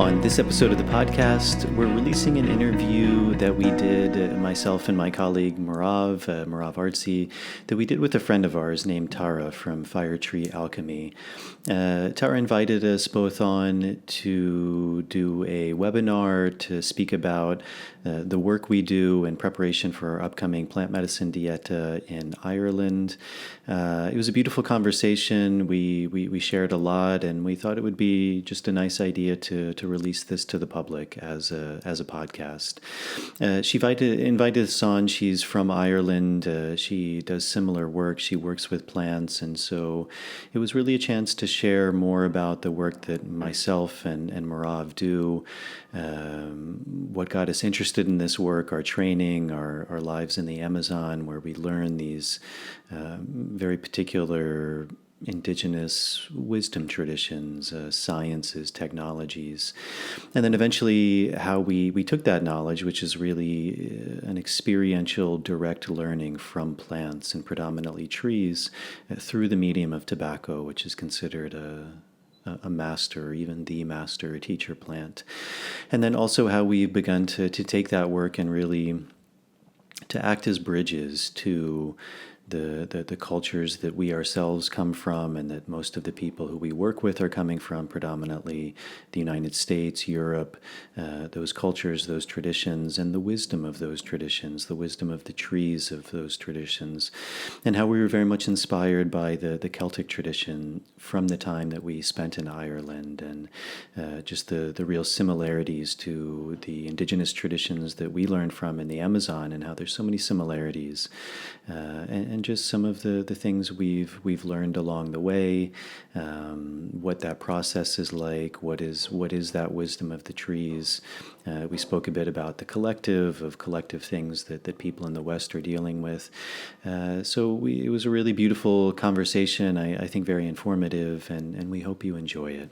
On this episode of the podcast, we're releasing an interview that we did, myself and my colleague Merav Artzi, that we did with a friend of ours named Tara from Fire Tree Alchemy. Tara invited us both on to do a webinar to speak about the work we do in preparation for our upcoming plant medicine dieta in Ireland. It was a beautiful conversation. We shared a lot, and we thought it would be just a nice idea to release this to the public as a podcast. She invited us on. She's from Ireland. She does similar work. She works with plants, and so it was really a chance to share more about the work that myself and Merav do, what got us interested in this work, our training, our lives in the Amazon, where we learn these very particular indigenous wisdom traditions, sciences, technologies, and then eventually how we took that knowledge, which is really an experiential direct learning from plants and predominantly trees, through the medium of tobacco, which is considered a master, or even the master teacher plant. And then also how we've begun to take that work and really to act as bridges to the cultures that we ourselves come from, and that most of the people who we work with are coming from, predominantly the United States, Europe, those cultures, those traditions, and the wisdom of those traditions, the wisdom of the trees of those traditions, and how we were very much inspired by the Celtic tradition from the time that we spent in Ireland, and just the real similarities to the indigenous traditions that we learned from in the Amazon, and how there's so many similarities, and just some of the things we've learned along the way, what that process is like, what is that wisdom of the trees. We spoke a bit about the collective things that people in the West are dealing with. So it was a really beautiful conversation, I think very informative, and we hope you enjoy it.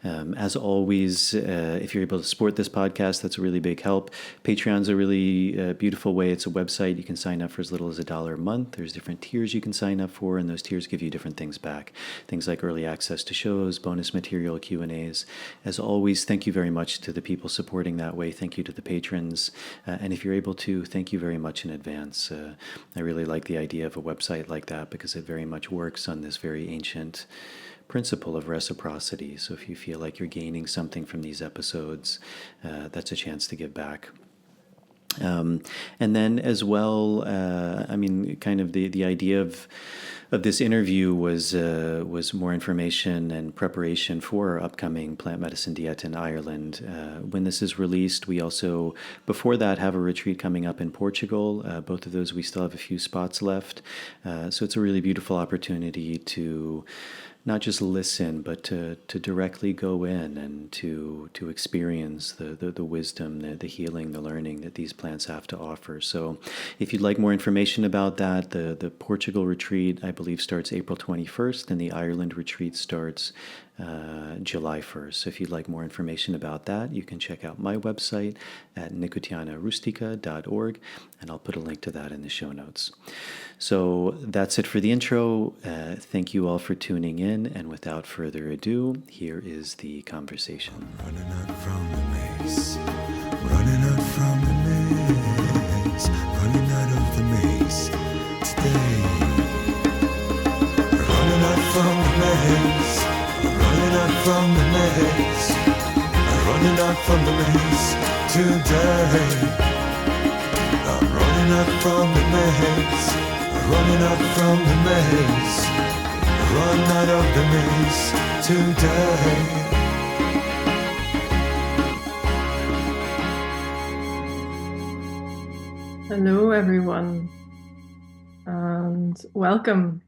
As always, if you're able to support this podcast, that's a really big help. Patreon's a really beautiful way. It's a website. You can sign up for as little as $1 a month. There's different tiers you can sign up for, and those tiers give you different things back. Things like early access to shows, bonus material, Q&As. As always, thank you very much to the people supporting that way. Thank you to the patrons. And if you're able to, thank you very much in advance. I really like the idea of a website like that because it very much works on this very ancient principle of reciprocity. So if you feel like you're gaining something from these episodes, that's a chance to give back. And then as well, kind of the idea of this interview was more information and preparation for our upcoming plant medicine diet in Ireland. When this is released, we also, before that, have a retreat coming up in Portugal. Both of those, we still have a few spots left. So it's a really beautiful opportunity to not just listen, but to directly go in and to experience the wisdom, the healing, the learning that these plants have to offer. So if you'd like more information about that, the Portugal retreat, I believe, starts April 21st, and the Ireland retreat starts July 1st. So if you'd like more information about that, you can check out my website at nicotianarustica.org, and I'll put a link to that in the show notes. So that's it for the intro. Thank you all for tuning in, and without further ado, here is the conversation. Running out from the maze, running out from the maze, running out of the maze today. Running out from the maze, running out from the maze, running out from the maze today. I'm running out from the maze, running out from the maze, run out of the maze today. Hello everyone, and welcome.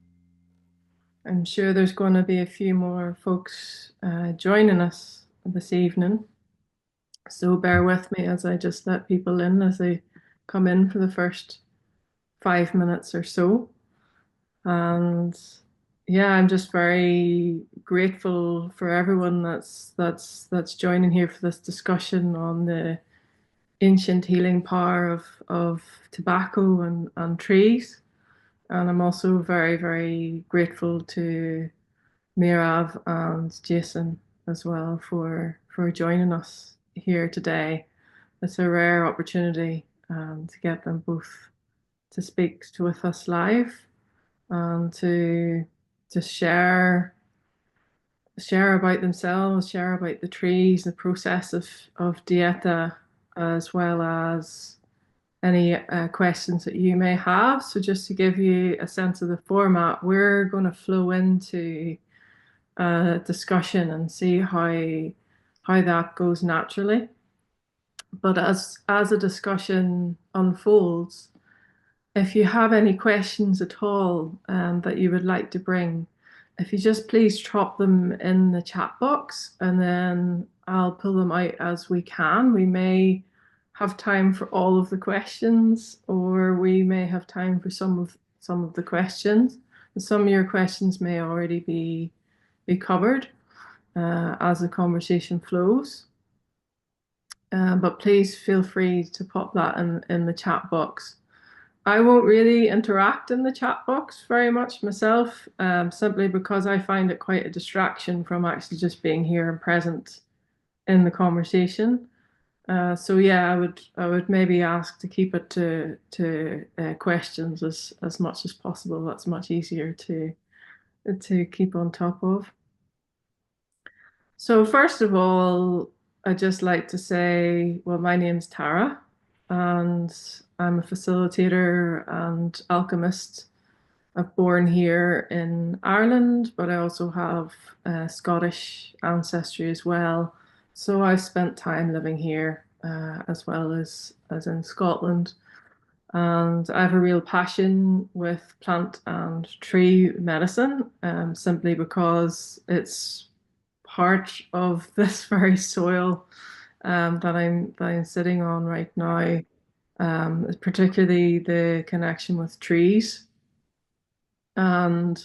I'm sure there's going to be a few more folks joining us this evening, so bear with me as I just let people in as they come in for the first 5 minutes or so. And yeah, I'm just very grateful for everyone that's joining here for this discussion on the ancient healing power of tobacco and trees. And I'm also very, very grateful to Merav and Jason as well for joining us here today. It's a rare opportunity to get them both to speak with us live and to share about themselves, share about the trees, the process of dieta, as well as any questions that you may have. So just to give you a sense of the format, we're going to flow into a discussion and see how that goes naturally. But as a discussion unfolds, if you have any questions at all that you would like to bring, if you just please drop them in the chat box and then I'll pull them out as we can. We may have time for all of the questions, or we may have time for some of the questions. And some of your questions may already be covered as the conversation flows. But please feel free to pop that in the chat box. I won't really interact in the chat box very much myself, simply because I find it quite a distraction from actually just being here and present in the conversation. So yeah, I would maybe ask to keep it to questions as much as possible. That's much easier to keep on top of. So first of all, I'd just like to say, well, my name's Tara, and I'm a facilitator and alchemist. I'm born here in Ireland, but I also have Scottish ancestry as well. So I've spent time living here as well as in Scotland. And I have a real passion with plant and tree medicine, simply because it's part of this very soil that I'm sitting on right now, particularly the connection with trees. And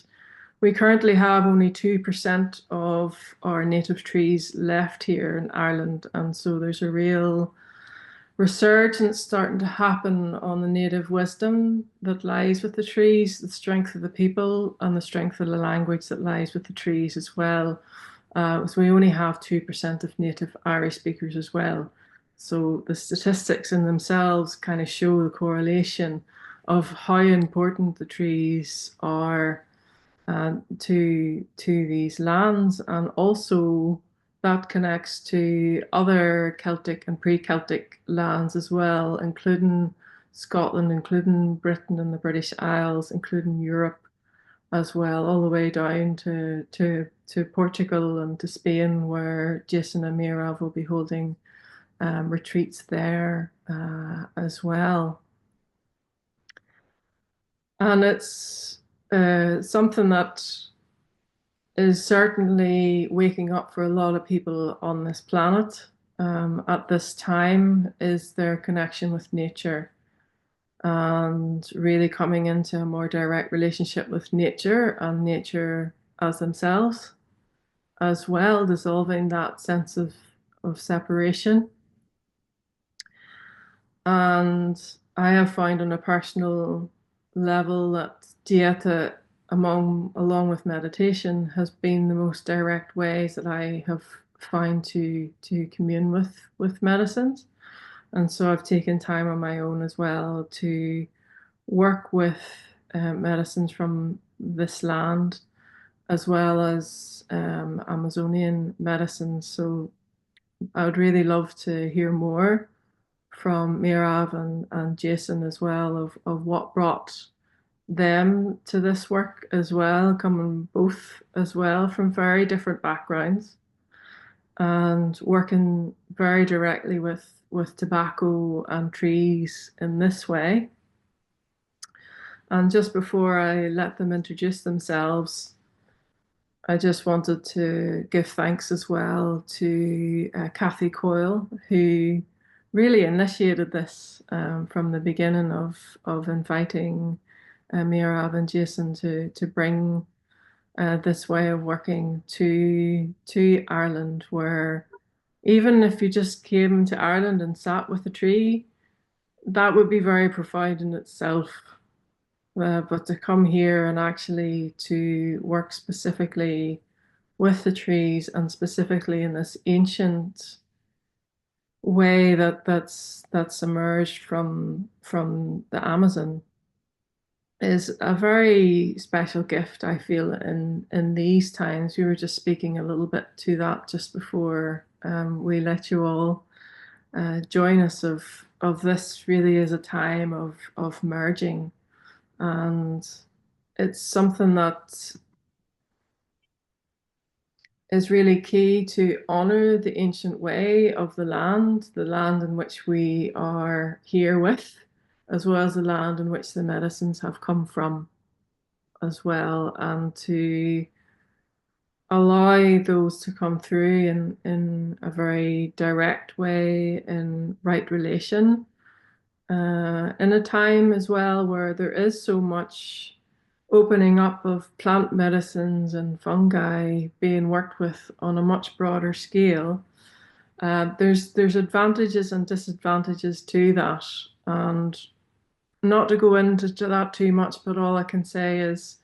we currently have only 2% of our native trees left here in Ireland, and so there's a real resurgence starting to happen on the native wisdom that lies with the trees, the strength of the people, and the strength of the language that lies with the trees as well. So we only have 2% of native Irish speakers as well. So the statistics in themselves kind of show the correlation of how important the trees are to these lands, and also that connects to other Celtic and pre-Celtic lands as well, including Scotland, including Britain and the British Isles, including Europe as well, all the way down to Portugal and to Spain, where Jason and Merav will be holding retreats there as well. And it's something that is certainly waking up for a lot of people on this planet at this time, is their connection with nature and really coming into a more direct relationship with nature and nature as themselves as well, dissolving that sense of separation. And I have found on a personal level that dieta, along with meditation, has been the most direct ways that I have found to commune with medicines. And so I've taken time on my own as well to work with medicines from this land, as well as Amazonian medicines. So I would really love to hear more from Merav and Jason as well of what brought them to this work as well, coming both as well from very different backgrounds and working very directly with tobacco and trees in this way. And just before I let them introduce themselves, I just wanted to give thanks as well to Kathy Coyle, who really initiated this from the beginning of inviting Merav and Jason to bring this way of working to Ireland, where even if you just came to Ireland and sat with a tree, that would be very profound in itself. But to come here and actually to work specifically with the trees, and specifically in this ancient way that's emerged from the Amazon, is a very special gift, I feel, in these times. We were just speaking a little bit to that just before we let you all join us, of this really is a time of merging, and it's something that is really key to honor the ancient way of the land in which we are here with, as well as the land in which the medicines have come from as well, and to allow those to come through in a very direct way, in right relation, in a time as well where there is so much opening up of plant medicines and fungi being worked with on a much broader scale. There's advantages and disadvantages to that, and not to go into that too much, but all I can say is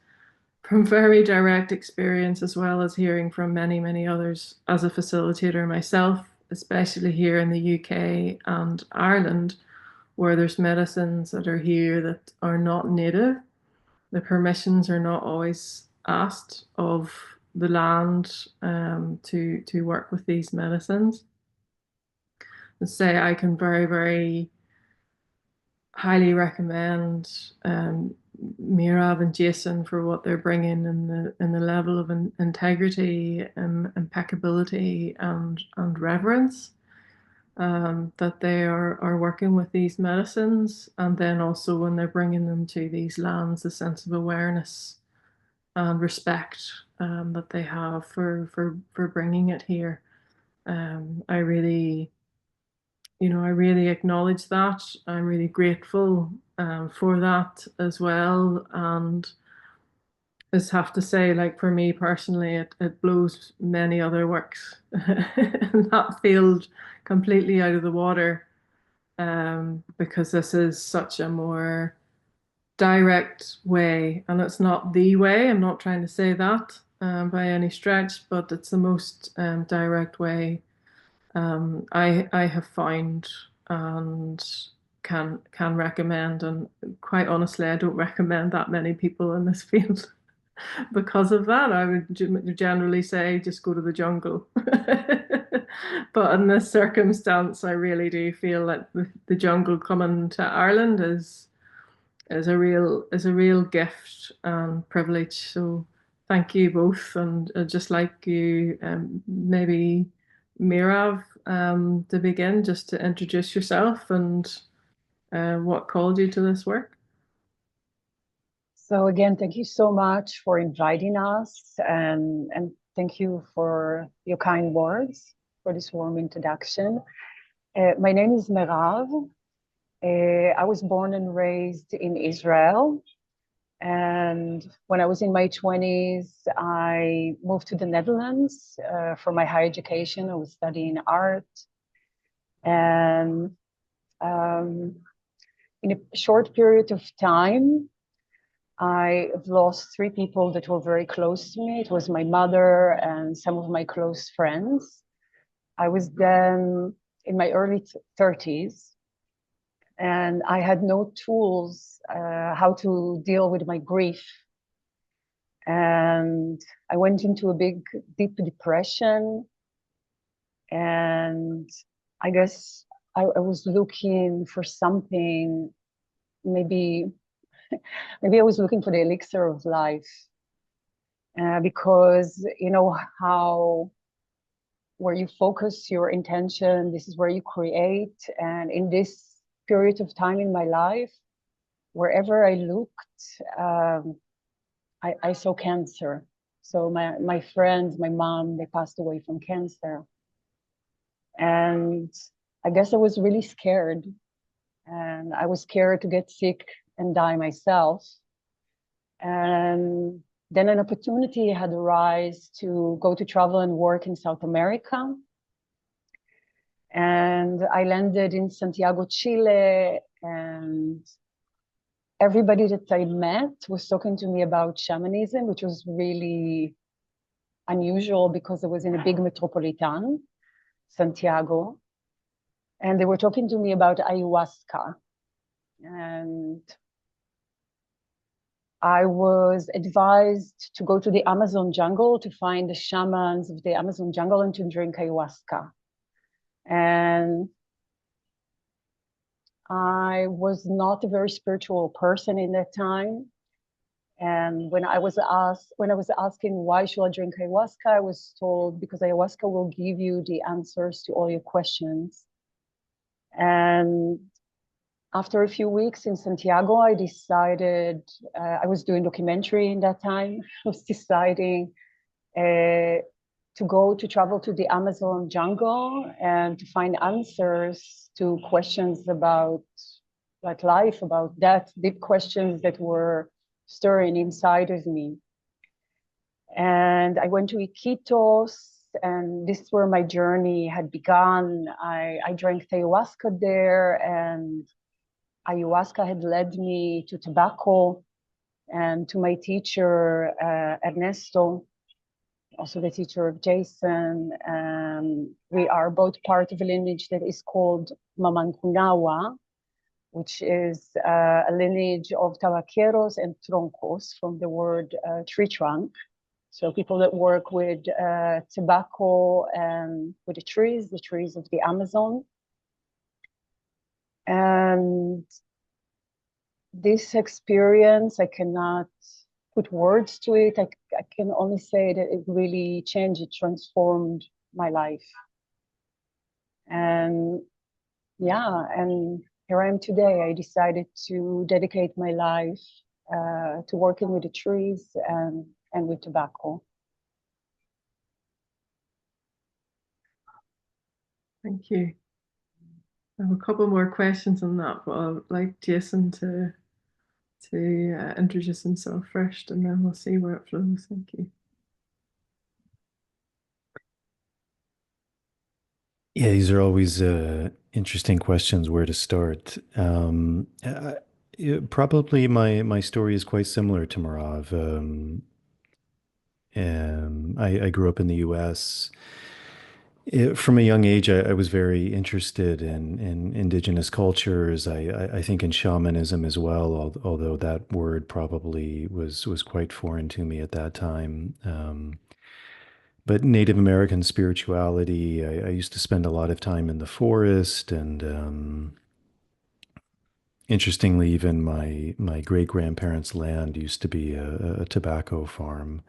from very direct experience, as well as hearing from many, many others as a facilitator myself, especially here in the UK and Ireland, where there's medicines that are here that are not native. The permissions are not always asked of the land to work with these medicines. And say I can very, very highly recommend Merav and Jason for what they're bringing in the level of integrity and impeccability and reverence, that they are working with these medicines, and then also when they're bringing them to these lands, the sense of awareness and respect that they have for bringing it here. I really, I really acknowledge that. I'm really grateful for that as well. And just have to say, like for me personally, it blows many other works in that field completely out of the water, because this is such a more direct way, and it's not the way. I'm not trying to say that by any stretch, but it's the most direct way I have found and can recommend. And quite honestly, I don't recommend that many people in this field because of that. I would generally say just go to the jungle. But in this circumstance, I really do feel that the jungle coming to Ireland is a real gift and privilege. So thank you both, and just like you, maybe Mirav, to begin, just to introduce yourself and what called you to this work. So again, thank you so much for inviting us, and thank you for your kind words, for this warm introduction. My name is Merav. I was born and raised in Israel. And when I was in my 20s, I moved to the Netherlands for my higher education. I was studying art. And in a short period of time, I've lost 3 people that were very close to me. It was my mother and some of my close friends. I was then in my early 30s, and I had no tools how to deal with my grief. And I went into a big, deep depression. And I guess I was looking for something, maybe I was looking for the elixir of life, because you know how where you focus your intention, this is where you create. And in this period of time in my life, wherever I looked, I saw cancer. So my friends, my mom, they passed away from cancer. And I guess I was really scared. And I was scared to get sick and die myself. And then an opportunity had arisen to go to travel and work in South America. And I landed in Santiago, Chile, and everybody that I met was talking to me about shamanism, which was really unusual because it was in a big metropolitan, Santiago. And they were talking to me about ayahuasca. And I was advised to go to the Amazon jungle to find the shamans of the Amazon jungle and to drink ayahuasca. And I was not a very spiritual person in that time. And when I was asking why should I drink ayahuasca, I was told because ayahuasca will give you the answers to all your questions. And after a few weeks in Santiago, I decided, I was doing documentary in that time. I was deciding to travel to the Amazon jungle and to find answers to questions about life, about death, deep questions that were stirring inside of me. And I went to Iquitos, and this is where my journey had begun. I drank ayahuasca there, and ayahuasca had led me to tobacco and to my teacher, Ernesto, also the teacher of Jason. We are both part of a lineage that is called Mamancunawa, which is a lineage of tabaqueros and troncos from the word tree trunk. So people that work with tobacco and with the trees of the Amazon. And this experience, I cannot put words to it. I can only say that it really changed, it transformed my life. And yeah, and here I am today. I decided to dedicate my life to working with the trees and with tobacco. Thank you. I have a couple more questions on that, but I'd like Jason to introduce himself first, and then we'll see where it flows. Thank you. Yeah, these are always interesting questions where to start. Probably my story is quite similar to Merav. I grew up in the US. From a young age, I was very interested in indigenous cultures. I think in shamanism as well, although that word probably was quite foreign to me at that time. But Native American spirituality, I used to spend a lot of time in the forest, and interestingly, even my great grandparents' land used to be a tobacco farm.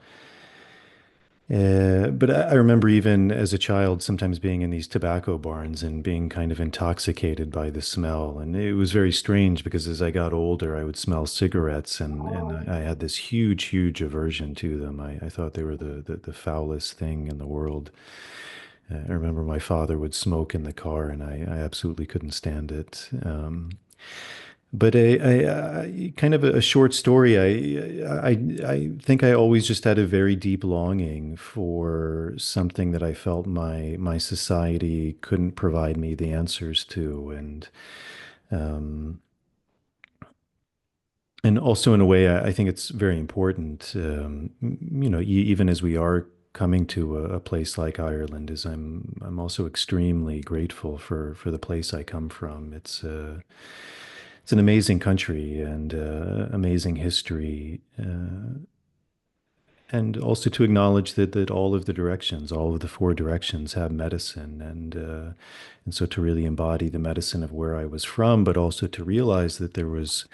But I remember even as a child sometimes being in these tobacco barns and being kind of intoxicated by the smell. And it was very strange because as I got older, I would smell cigarettes and I had this huge aversion to them. I thought they were the foulest thing in the world. I remember my father would smoke in the car and I absolutely couldn't stand it. But I kind of a short story. I think I always just had a very deep longing for something that I felt my society couldn't provide me the answers to, and also in a way, I think it's very important. Even as we are coming to a place like Ireland, is I'm also extremely grateful for the place I come from. It's an amazing country and amazing history, and also to acknowledge that all of the directions, all of the four directions, have medicine, and so to really embody the medicine of where I was from, but also to realize that there was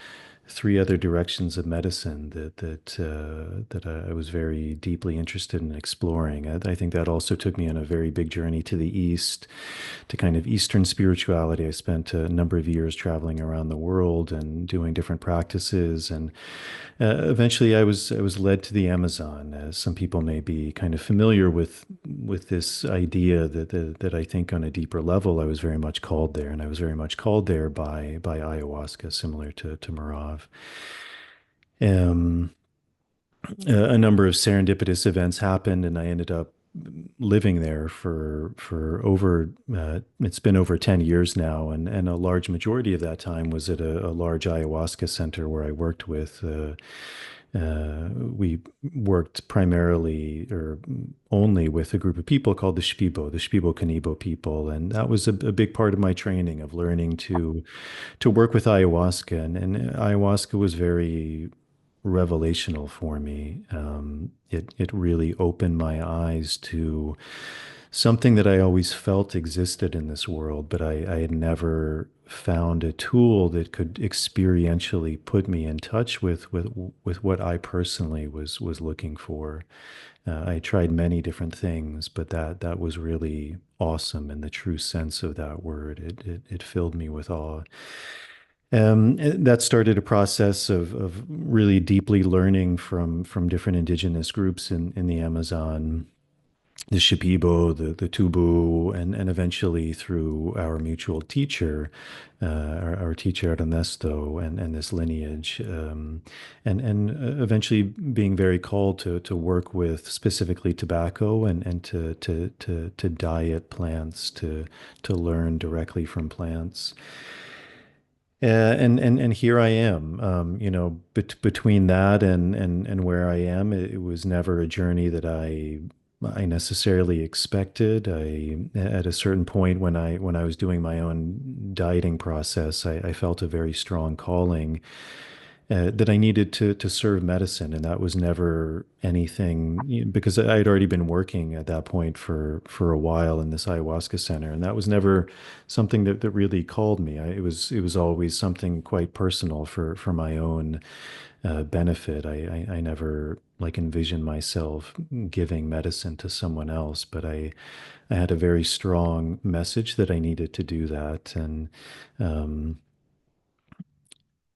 three other directions of medicine that I was very deeply interested in exploring. I think that also took me on a very big journey to the East, to kind of Eastern spirituality. I spent a number of years traveling around the world and doing different practices, and eventually I was led to the Amazon. As some people may be kind of familiar with this idea that I think on a deeper level I was very much called there, and I was very much called there by ayahuasca, similar to Merav. Um, a number of serendipitous events happened, and I ended up living there for over it's been over 10 years now, and a large majority of that time was at a large ayahuasca center where I worked with we worked primarily or only with a group of people called the Shipibo Kanibo people, and that was a big part of my training of learning to work with ayahuasca, and ayahuasca was very revelational for me. It really opened my eyes to something that I always felt existed in this world, but I had never found a tool that could experientially put me in touch with what I personally was looking for. I tried many different things, but that was really awesome in the true sense of that word. It filled me with awe. That started a process of really deeply learning from different indigenous groups in the Amazon, the Shipibo, the Tubu, and eventually through our mutual teacher, our teacher Ernesto, and this lineage, and eventually being very called to work with specifically tobacco and to diet plants, to learn directly from plants. And here I am, between that and where I am, it was never a journey that I necessarily expected. At a certain point when I was doing my own dieting process, I felt a very strong calling that I needed to serve medicine, and that was never anything because I had already been working at that point for a while in this ayahuasca center, and that was never something that really called me. It was always something quite personal for my own benefit. I never like envisioned myself giving medicine to someone else, but I had a very strong message that I needed to do that, and um,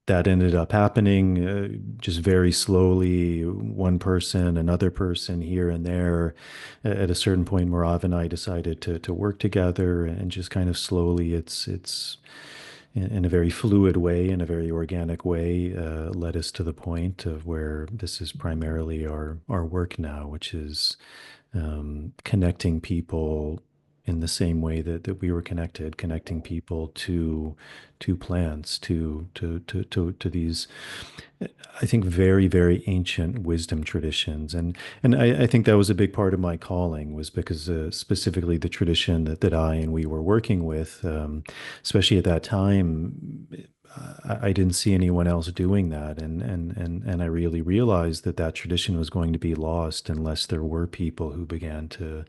that ended up happening just very slowly, one person, another person here and there. At a certain point, Merav and I decided to work together, and just kind of slowly, it's in a very fluid way, in a very organic way, led us to the point of where this is primarily our work now, which is connecting people in the same way that we were connected, connecting people to plants, to these, I think, very, very ancient wisdom traditions. And I think that was a big part of my calling, was because specifically the tradition that I and we were working with, especially at that time, I didn't see anyone else doing that, and I really realized that tradition was going to be lost unless there were people who began to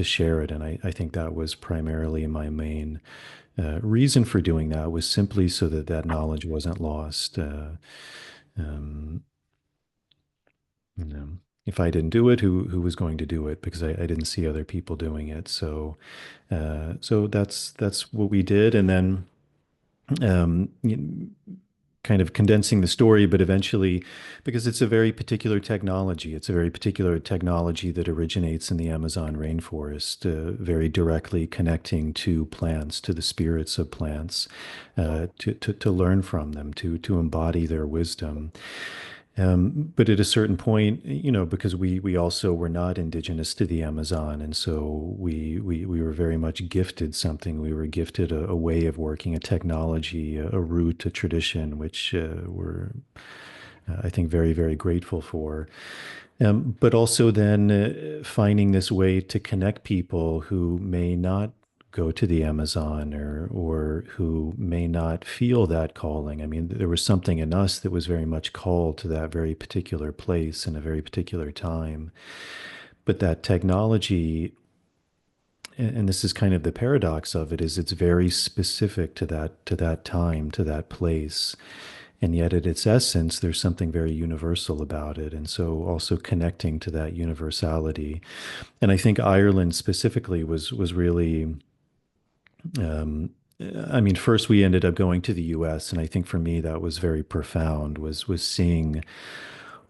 share it. And I think that was primarily my main reason for doing that, was simply so that knowledge wasn't lost. Um, you know, if I didn't do it, who was going to do it? Because I didn't see other people doing it. So that's what we did, and then um, kind of condensing the story, but eventually, because it's a very particular technology, that originates in the Amazon rainforest, very directly connecting to plants, to the spirits of plants, to learn from them, to embody their wisdom. But at a certain point, because we also were not indigenous to the Amazon, and so we were very much gifted something. We were gifted a way of working, a technology, a root, a tradition, which we're, I think, very, very grateful for. But also then finding this way to connect people who may not go to the Amazon, or who may not feel that calling. I mean, there was something in us that was very much called to that very particular place in a very particular time. But that technology, and this is kind of the paradox of it, is it's very specific to that time, to that place. And yet at its essence, there's something very universal about it. And so also connecting to that universality. And I think Ireland specifically was really, um, I mean, first we ended up going to the US, and I think for me that was very profound, was seeing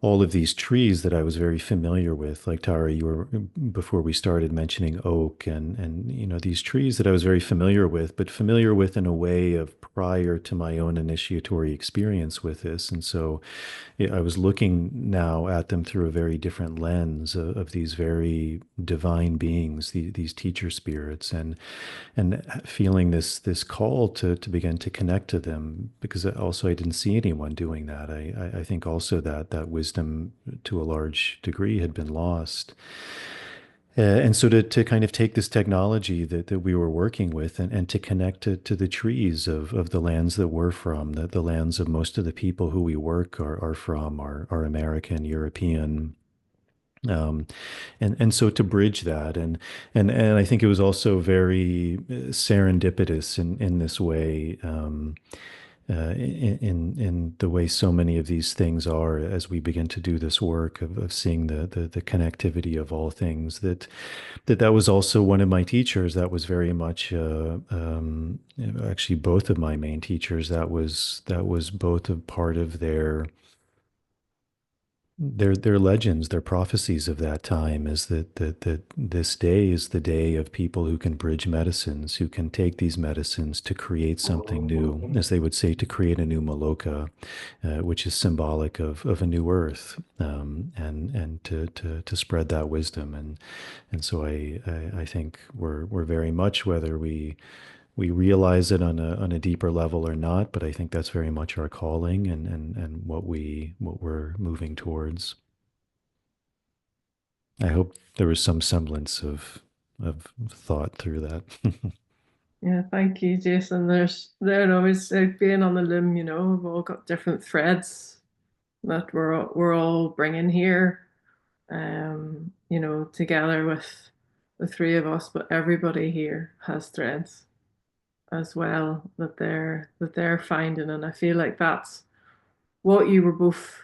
all of these trees that I was very familiar with, like Tara, you were before we started mentioning oak and these trees that I was very familiar with, but familiar with in a way of prior to my own initiatory experience with this. And so I was looking now at them through a very different lens of these very divine beings, these teacher spirits, and feeling this call to begin to connect to them, because also I didn't see anyone doing that. I think also that wisdom to a large degree had been lost. And so to kind of take this technology that we were working with and to connect to the trees of the lands that we're from, the lands of most of the people who we work are from, are American, European. Um, and so to bridge that, and I think it was also very serendipitous in this way, in the way so many of these things are, as we begin to do this work of seeing the connectivity of all things, that was also one of my teachers. That was very much actually both of my main teachers. That was both a part of their legends, their prophecies of that time, is that this day is the day of people who can bridge medicines, who can take these medicines to create something new, as they would say, to create a new Maloka, which is symbolic of a new earth, and to spread that wisdom. And so I think we're very much, whether we realize it on a deeper level or not, but I think that's very much our calling and what we're moving towards. I hope there was some semblance of thought through that. Yeah, thank you, Jason. There always like being on the limb, we've all got different threads that we're all bringing here, together with the three of us, but everybody here has threads as well that they're finding, and I feel like that's what you were both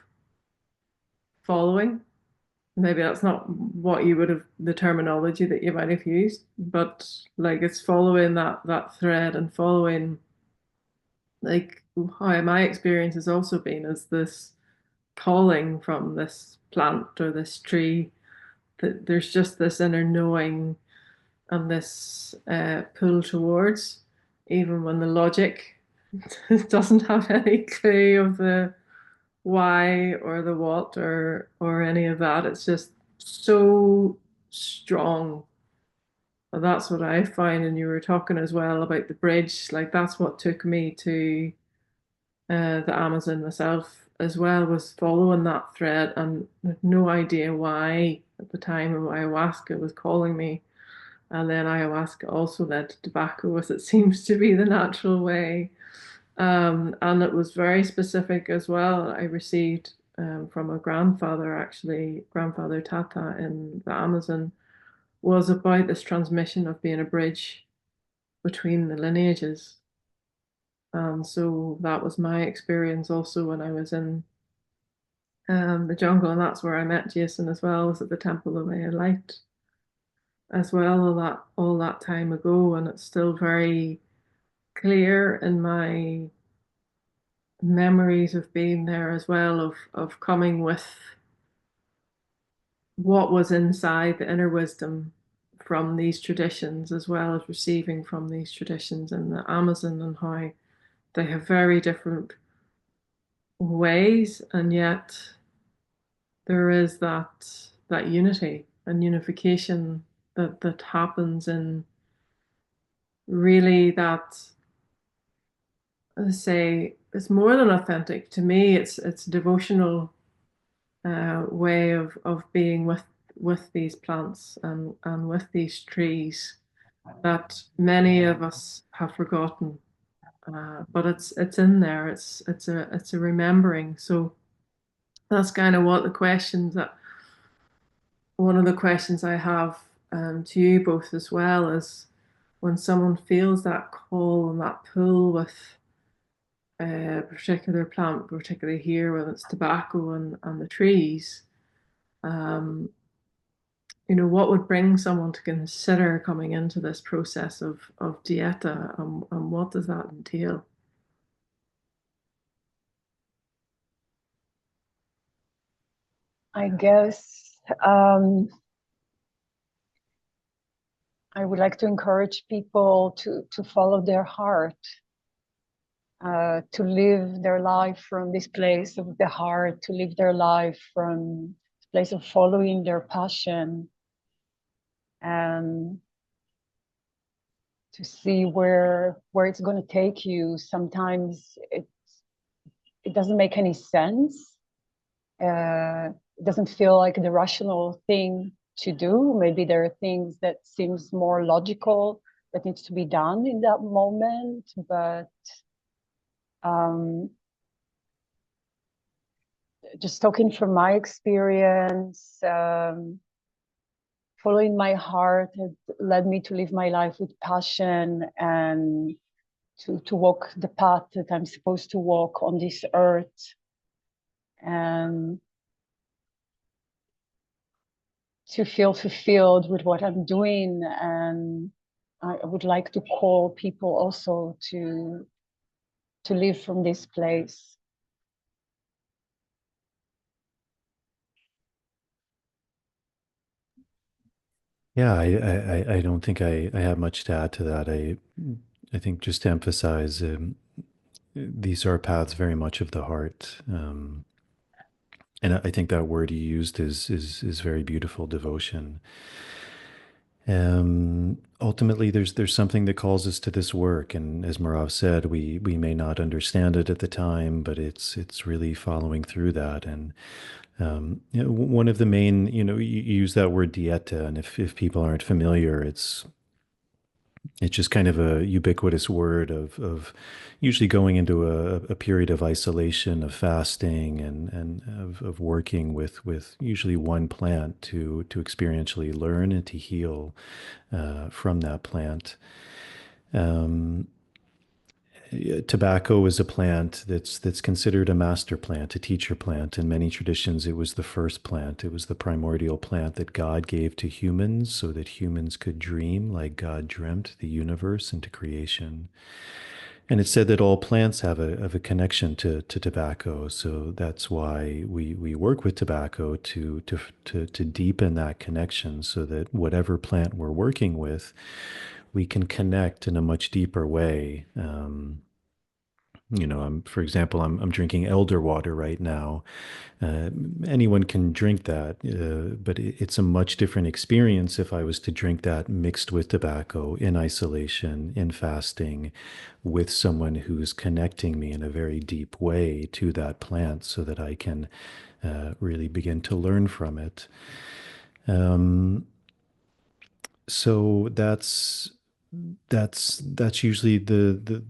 following. Maybe that's not what you would have, the terminology that you might have used, but like it's following that thread and following, like, how my experience has also been as this calling from this plant or this tree, that there's just this inner knowing and this pull towards, even when the logic doesn't have any clue of the why or the what or any of that. It's just so strong. And that's what I find. And you were talking as well about the bridge. Like that's what took me to the Amazon myself as well, was following that thread and with no idea why at the time of ayahuasca was calling me. And then ayahuasca also led to tobacco, as it seems to be the natural way. And it was very specific as well. I received from a grandfather, actually, grandfather Tata in the Amazon, was about this transmission of being a bridge between the lineages. And so that was my experience also when I was in the jungle, and that's where I met Jason as well, was at the Temple of Maya Light as well, all that time ago, and it's still very clear in my memories of being there as well, of coming with what was inside the inner wisdom from these traditions, as well as receiving from these traditions in the Amazon, and how they have very different ways, and yet there is that unity and unification that happens in really that, say, it's more than authentic to me. It's a devotional way of being with these plants and with these trees that many of us have forgotten. But it's in there. It's a remembering. So that's kind of what the questions that one of the questions I have to you both as well is, when someone feels that call and that pull with a particular plant, particularly here, whether it's tobacco and the trees, um, what would bring someone to consider coming into this process of dieta, and what does that entail? I guess um, I would like to encourage people to follow their heart, to live their life from this place of the heart, to live their life from this place of following their passion, and to see where it's going to take you. Sometimes it doesn't make any sense. It doesn't feel like the rational thing to do. Maybe there are things that seems more logical that needs to be done in that moment, but um, just talking from my experience, following my heart had led me to live my life with passion and to walk the path that I'm supposed to walk on this earth, and to feel fulfilled with what I'm doing. And I would like to call people also to live from this place. Yeah, I don't think I have much to add to that. I think just to emphasize, these are paths very much of the heart. And I think that word you used is very beautiful, devotion. Ultimately, there's something that calls us to this work, and as Marav said, we may not understand it at the time, but it's really following through that. And one of the main, you use that word dieta, and if people aren't familiar, it's just kind of a ubiquitous word of usually going into a period of isolation, of fasting, and of working with usually one plant to experientially learn and to heal from that plant. Um, Tobacco is a plant that's considered a master plant, a teacher plant. In many traditions, it was the first plant. It was the primordial plant that God gave to humans so that humans could dream like God dreamt the universe into creation. And it's said that all plants have a connection to tobacco. So that's why we work with tobacco to deepen that connection so that whatever plant we're working with, we can connect in a much deeper way. For example, I'm drinking elder water right now. Uh, Anyone can drink that, but it's a much different experience if I was to drink that mixed with tobacco in isolation, in fasting, with someone who's connecting me in a very deep way to that plant so that I can really begin to learn from it. Um, so that's usually the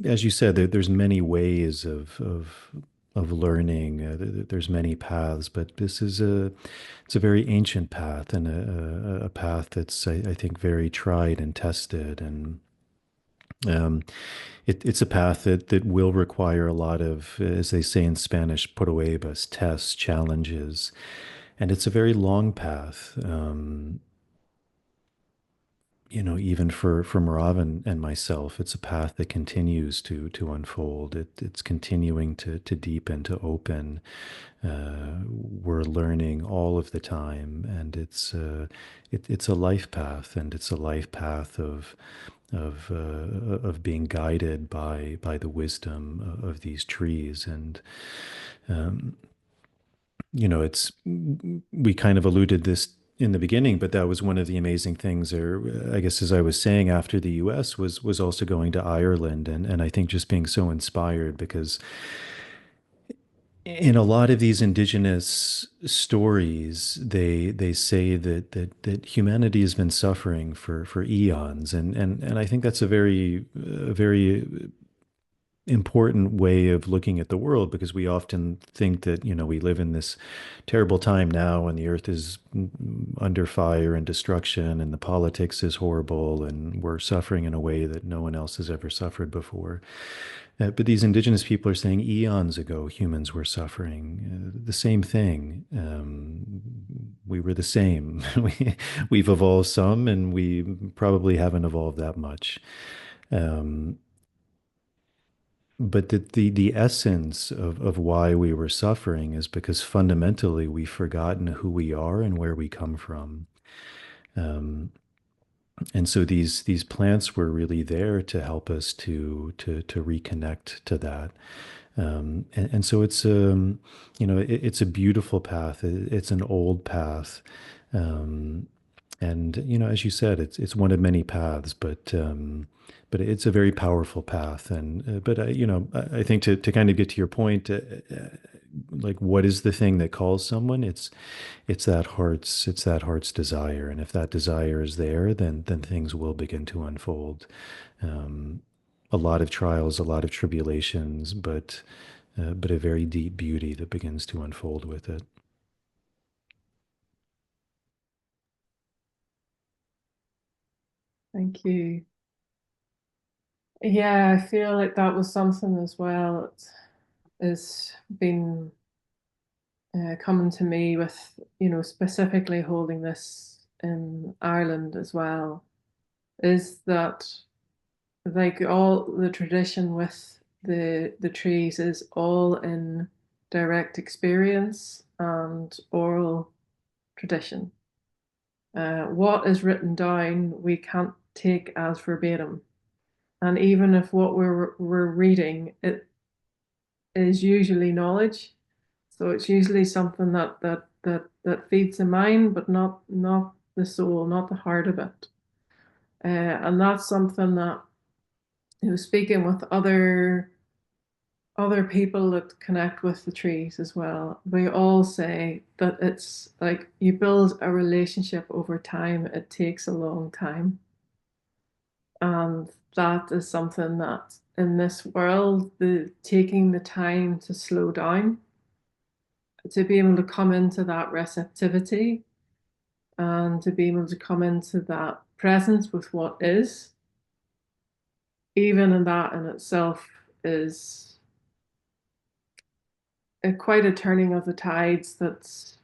as you said, there's many ways of learning. There's many paths, but this is it's a very ancient path and a path that's I think very tried and tested, and um, it's a path that will require a lot of, as they say in Spanish, pruebas, tests, challenges, and it's a very long path. Even for Merav and myself, it's a path that continues to unfold. It's continuing to deepen, to open. We're learning all of the time, and it's a life path, and it's a life path of being guided by the wisdom of these trees. And um, it's we kind of alluded this in the beginning, but that was one of the amazing things, or I guess as I was saying, after the US was also going to Ireland, and I think just being so inspired because in a lot of these indigenous stories, they say that humanity has been suffering for eons, and I think that's a very important way of looking at the world, because we often think that we live in this terrible time now and the earth is under fire and destruction and the politics is horrible and we're suffering in a way that no one else has ever suffered before. But these indigenous people are saying eons ago humans were suffering the same thing. We were the same. We've evolved some, and we probably haven't evolved that much. Um, but the essence of why we were suffering is because fundamentally we've forgotten who we are and where we come from. Um, and so these plants were really there to help us to reconnect to that. And so it's it's a beautiful path. It's an old path. Um, and as you said, it's one of many paths, but it's a very powerful path. And but I think to kind of get to your point, like what is the thing that calls someone? It's that heart's desire, and if that desire is there, then things will begin to unfold. Um, a lot of trials, a lot of tribulations, but a very deep beauty that begins to unfold with it. Thank you. Yeah, I feel like that was something as well that has been coming to me with, specifically holding this in Ireland as well, is that like all the tradition with the trees is all in direct experience and oral tradition. What is written down, we can't take as verbatim. And even if what we're reading, it is usually knowledge. So it's usually something that feeds the mind, but not the soul, not the heart of it. And that's something that speaking with other people that connect with the trees as well, we all say that it's like you build a relationship over time. It takes a long time. And that is something that in this world, the taking the time to slow down, to be able to come into that receptivity and to be able to come into that presence with what is, even in that in itself is quite a turning of the tides that's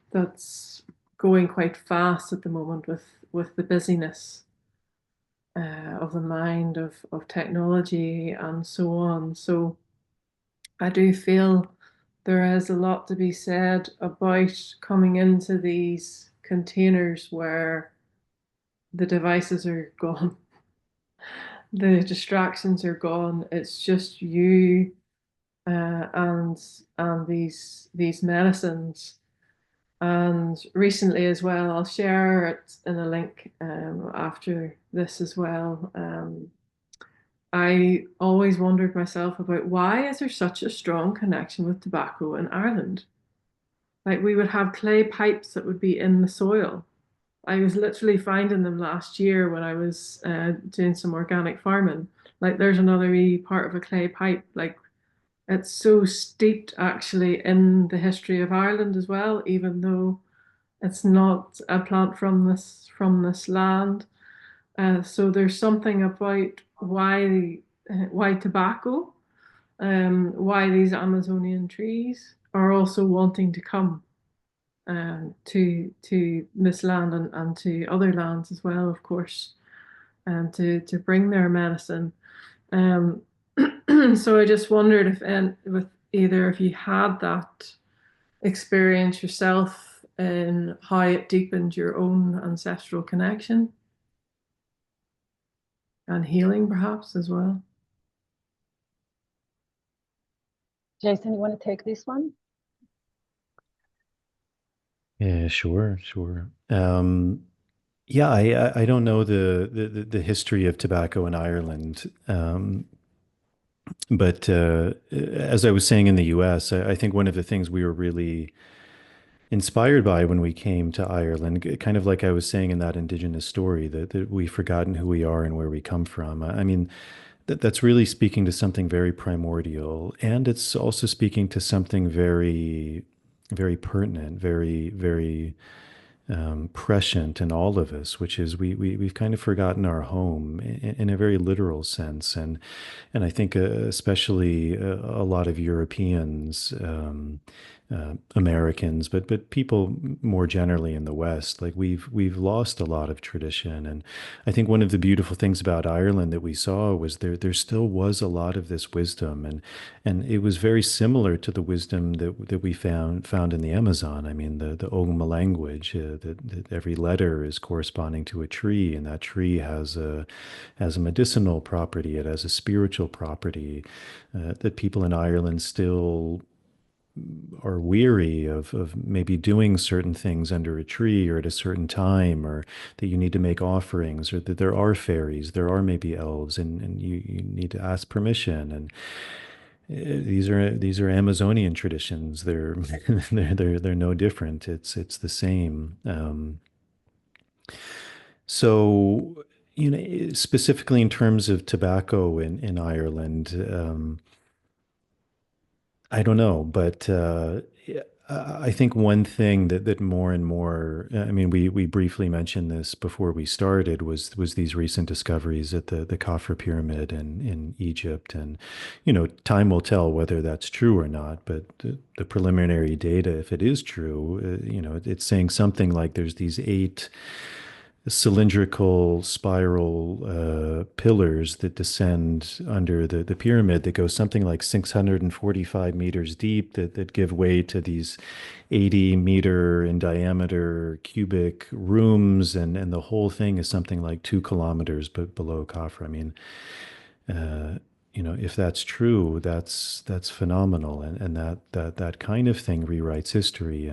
going quite fast at the moment with the busyness of the mind, of technology, and so on. So I do feel there is a lot to be said about coming into these containers where the devices are gone, the distractions are gone. It's just you and these medicines. And recently as well, I'll share it in a link after this as well. I always wondered myself about why is there such a strong connection with tobacco in Ireland? Like we would have clay pipes that would be in the soil. I was literally finding them last year when I was doing some organic farming. Like there's another wee part of a clay pipe. Like it's so steeped actually in the history of Ireland as well, even though it's not a plant from this land. So there's something about why tobacco, why these Amazonian trees are also wanting to come to this land and to other lands as well, of course, and to bring their medicine. Um, so I just wondered if, and with either if you had that experience yourself and how it deepened your own ancestral connection and healing, perhaps as well. Jason, you want to take this one? Yeah, sure, sure. Yeah, I don't know the history of tobacco in Ireland, but as I was saying in the U.S., I think one of the things we were really inspired by when we came to Ireland, kind of like I was saying in that Indigenous story, that we've forgotten who we are and where we come from. I mean, that's really speaking to something very primordial, and it's also speaking to something very, very pertinent, very, very prescient in all of us, which is we've kind of forgotten our home in a very literal sense, and I think especially a lot of Europeans Americans, but people more generally in the West. Like we've lost a lot of tradition, and I think one of the beautiful things about Ireland that we saw was there still was a lot of this wisdom, and it was very similar to the wisdom that we found in the Amazon. I mean, the Ogma language, that every letter is corresponding to a tree, and that tree has a medicinal property, it has a spiritual property, that people in Ireland still are weary of maybe doing certain things under a tree or at a certain time, or that you need to make offerings, or that there are fairies, there are maybe elves, and you need to ask permission. And these are Amazonian traditions. They're they're no different. It's the same. So, specifically in terms of tobacco in Ireland, I don't know, but I think one thing that more and more, I mean, we briefly mentioned this before we started, was these recent discoveries at the Khafre pyramid in Egypt, and time will tell whether that's true or not. But the preliminary data, if it is true, it's saying something like there's these eight cylindrical spiral pillars that descend under the pyramid that go something like 645 meters deep, that give way to these 80-meter in diameter cubic rooms, and the whole thing is something like 2 kilometers but below Khafre. I mean, if that's true, that's phenomenal, and that kind of thing rewrites history.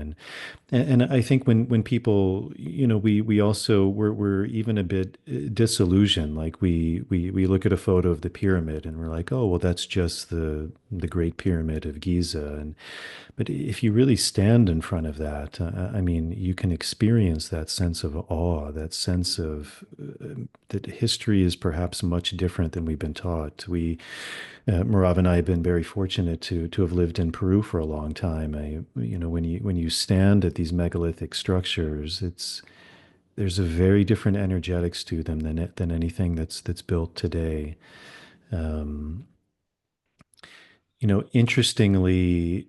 And I think when people, we also we're even a bit disillusioned. Like we look at a photo of the pyramid and we're like, oh well, that's just the Great Pyramid of Giza. But if you really stand in front of that, I mean, you can experience that sense of awe, that sense of that history is perhaps much different than we've been taught. Merav and I have been very fortunate to have lived in Peru for a long time. When you stand at these megalithic structures, there's a very different energetics to them than anything that's built today. Interestingly,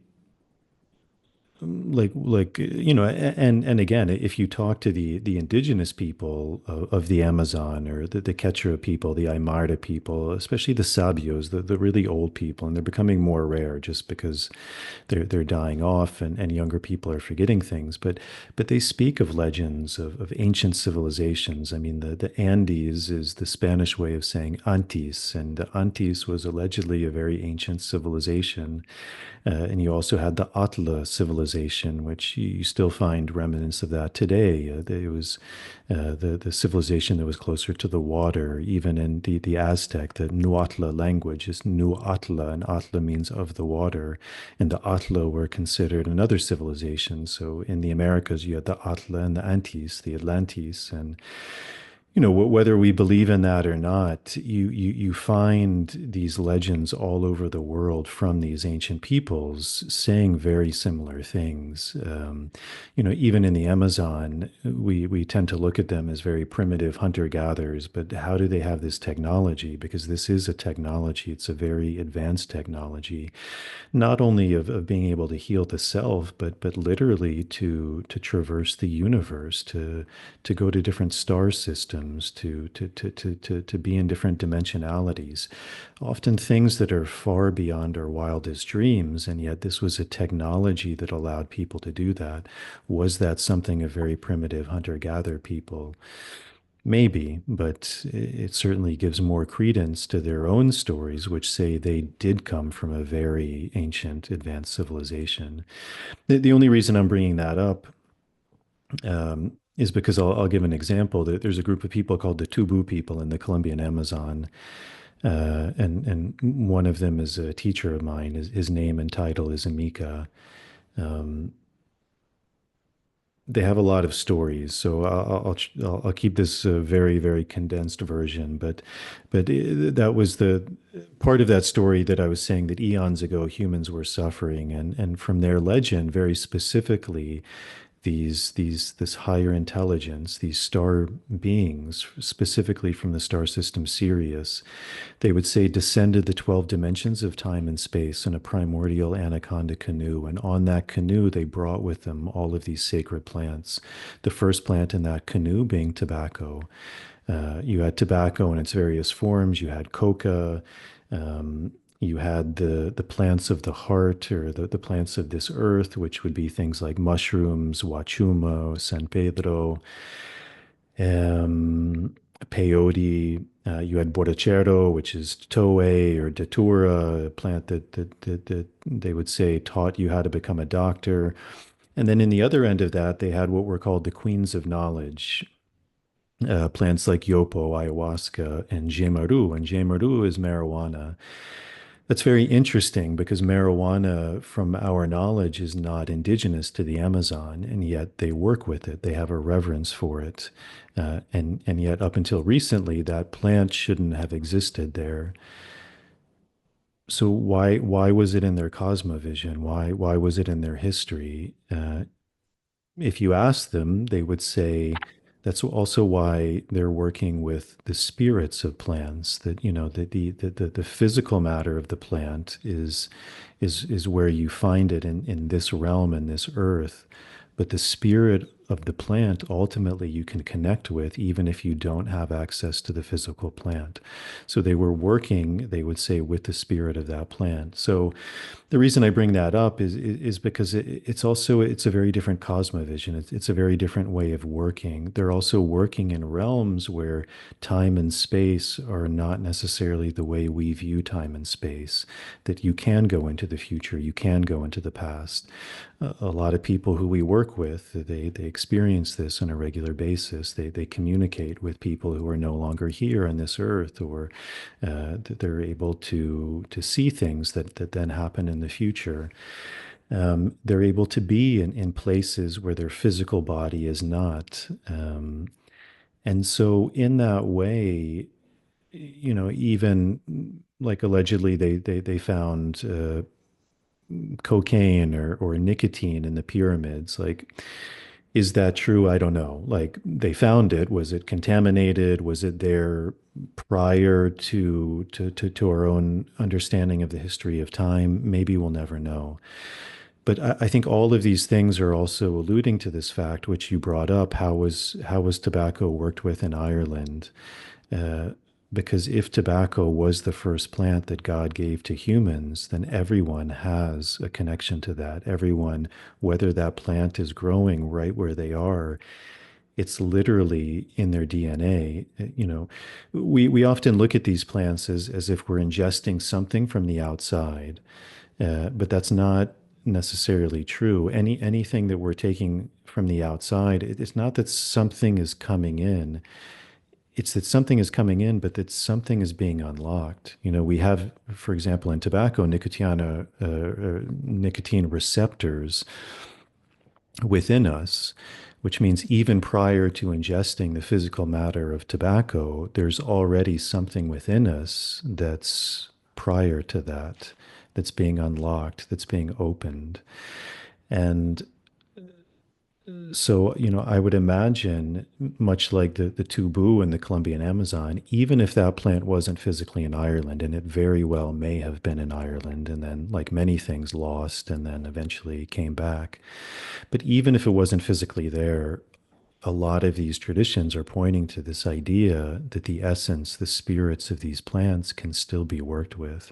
and again, if you talk to the indigenous people of the Amazon, or the Quechua people, the Aymara people, especially the Sabios, the really old people, and they're becoming more rare just because they're dying off, and younger people are forgetting things, but they speak of legends of ancient civilizations. I mean, the Andes is the Spanish way of saying Antis, and the Antis was allegedly a very ancient civilization. And you also had the Atla civilization, which you still find remnants of that today. It was the civilization that was closer to the water. Even in the Aztec, the Nuatla language is Nuatla, and Atla means of the water. And the Atla were considered another civilization. So in the Americas, you had the Atla and the Antis, the Atlantis, and whether we believe in that or not, you find these legends all over the world from these ancient peoples saying very similar things. Even in the Amazon, we tend to look at them as very primitive hunter-gatherers, but how do they have this technology? Because this is a technology. It's a very advanced technology, not only of being able to heal the self, but literally to traverse the universe, to go to different star systems, to be in different dimensionalities, often things that are far beyond our wildest dreams. And yet this was a technology that allowed people to do that. Was that something of very primitive hunter-gatherer people? Maybe, but it certainly gives more credence to their own stories, which say they did come from a very ancient, advanced civilization. The only reason I'm bringing that up is because I'll give an example. There's a group of people called the Tubu people in the Colombian Amazon, and one of them is a teacher of mine. His name and title is Amika. They have a lot of stories, so I'll keep this a very, very condensed version. But that was the part of that story that I was saying, that eons ago humans were suffering, and from their legend, very specifically, this higher intelligence, these star beings, specifically from the star system Sirius, they would say descended the 12 dimensions of time and space in a primordial anaconda canoe. And on that canoe, they brought with them all of these sacred plants. The first plant in that canoe being tobacco. You had tobacco in its various forms. You had coca. You had the plants of the heart, or the plants of this earth, which would be things like mushrooms, huachumo, San Pedro, peyote. You had borrachero, which is toei or datura, a plant that they would say taught you how to become a doctor. And then in the other end of that, they had what were called the queens of knowledge, plants like yopo, ayahuasca, and jemaru. And jemaru is marijuana. That's very interesting because marijuana, from our knowledge, is not indigenous to the Amazon, and yet they work with it. They have a reverence for it. And yet, up until recently, that plant shouldn't have existed there. So why was it in their cosmovision? Why was it in their history? If you ask them, they would say that's also why they're working with the spirits of plants. That the physical matter of the plant is where you find it in this realm, in this earth. But the spirit of the plant ultimately you can connect with even if you don't have access to the physical plant. So they were working, they would say, with the spirit of that plant. So the reason I bring that up is because it's a very different cosmovision. It's a very different way of working. They're also working in realms where time and space are not necessarily the way we view time and space. That you can go into the future, you can go into the past. A lot of people who we work with, they experience this on a regular basis. They communicate with people who are no longer here on this earth, or they're able to see things that then happen in the future. They're able to be in places where their physical body is not. And so in that way, even like allegedly they found cocaine or nicotine in the pyramids. Like, is that true? I don't know. Like, they found it. Was it contaminated? Was it there prior to our own understanding of the history of time? Maybe we'll never know. But I think all of these things are also alluding to this fact, which you brought up. How was tobacco worked with in Ireland? Uh, because if tobacco was the first plant that God gave to humans, then everyone has a connection to that. Everyone, whether that plant is growing right where they are, it's literally in their DNA. We often look at these plants as if we're ingesting something from the outside, but that's not necessarily true. Anything that we're taking from the outside, it's not that something is coming in. It's that something is coming in, but that something is being unlocked. We have, for example, in tobacco, nicotine receptors within us, which means even prior to ingesting the physical matter of tobacco, there's already something within us that's prior to that, that's being unlocked, that's being opened. And so, I would imagine, much like the tubu in the Colombian Amazon, even if that plant wasn't physically in Ireland, and it very well may have been in Ireland, and then, like many things, lost and then eventually came back. But even if it wasn't physically there, a lot of these traditions are pointing to this idea that the essence, the spirits of these plants can still be worked with.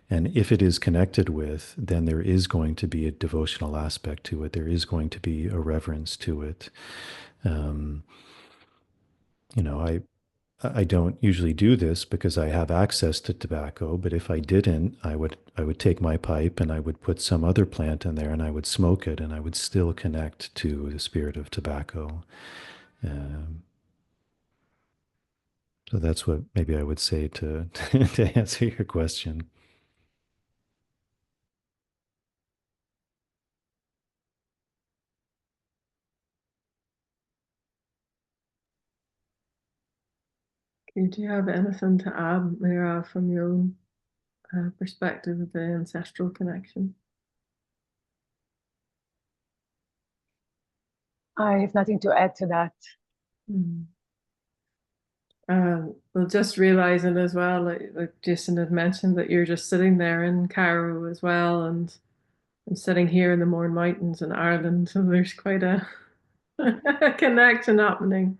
And if it is connected with, then there is going to be a devotional aspect to it. There is going to be a reverence to it. Um, I don't usually do this because I have access to tobacco, but if I didn't, I would take my pipe and I would put some other plant in there and I would smoke it and I would still connect to the spirit of tobacco. Um, so that's what maybe I would say to to answer your question. Do you have anything to add, Mira, from your own perspective of the ancestral connection? I have nothing to add to that. Well, just realizing as well, like Jason had mentioned, that you're just sitting there in Cairo as well, and I'm sitting here in the Mourne Mountains in Ireland, so there's quite a, a connection happening.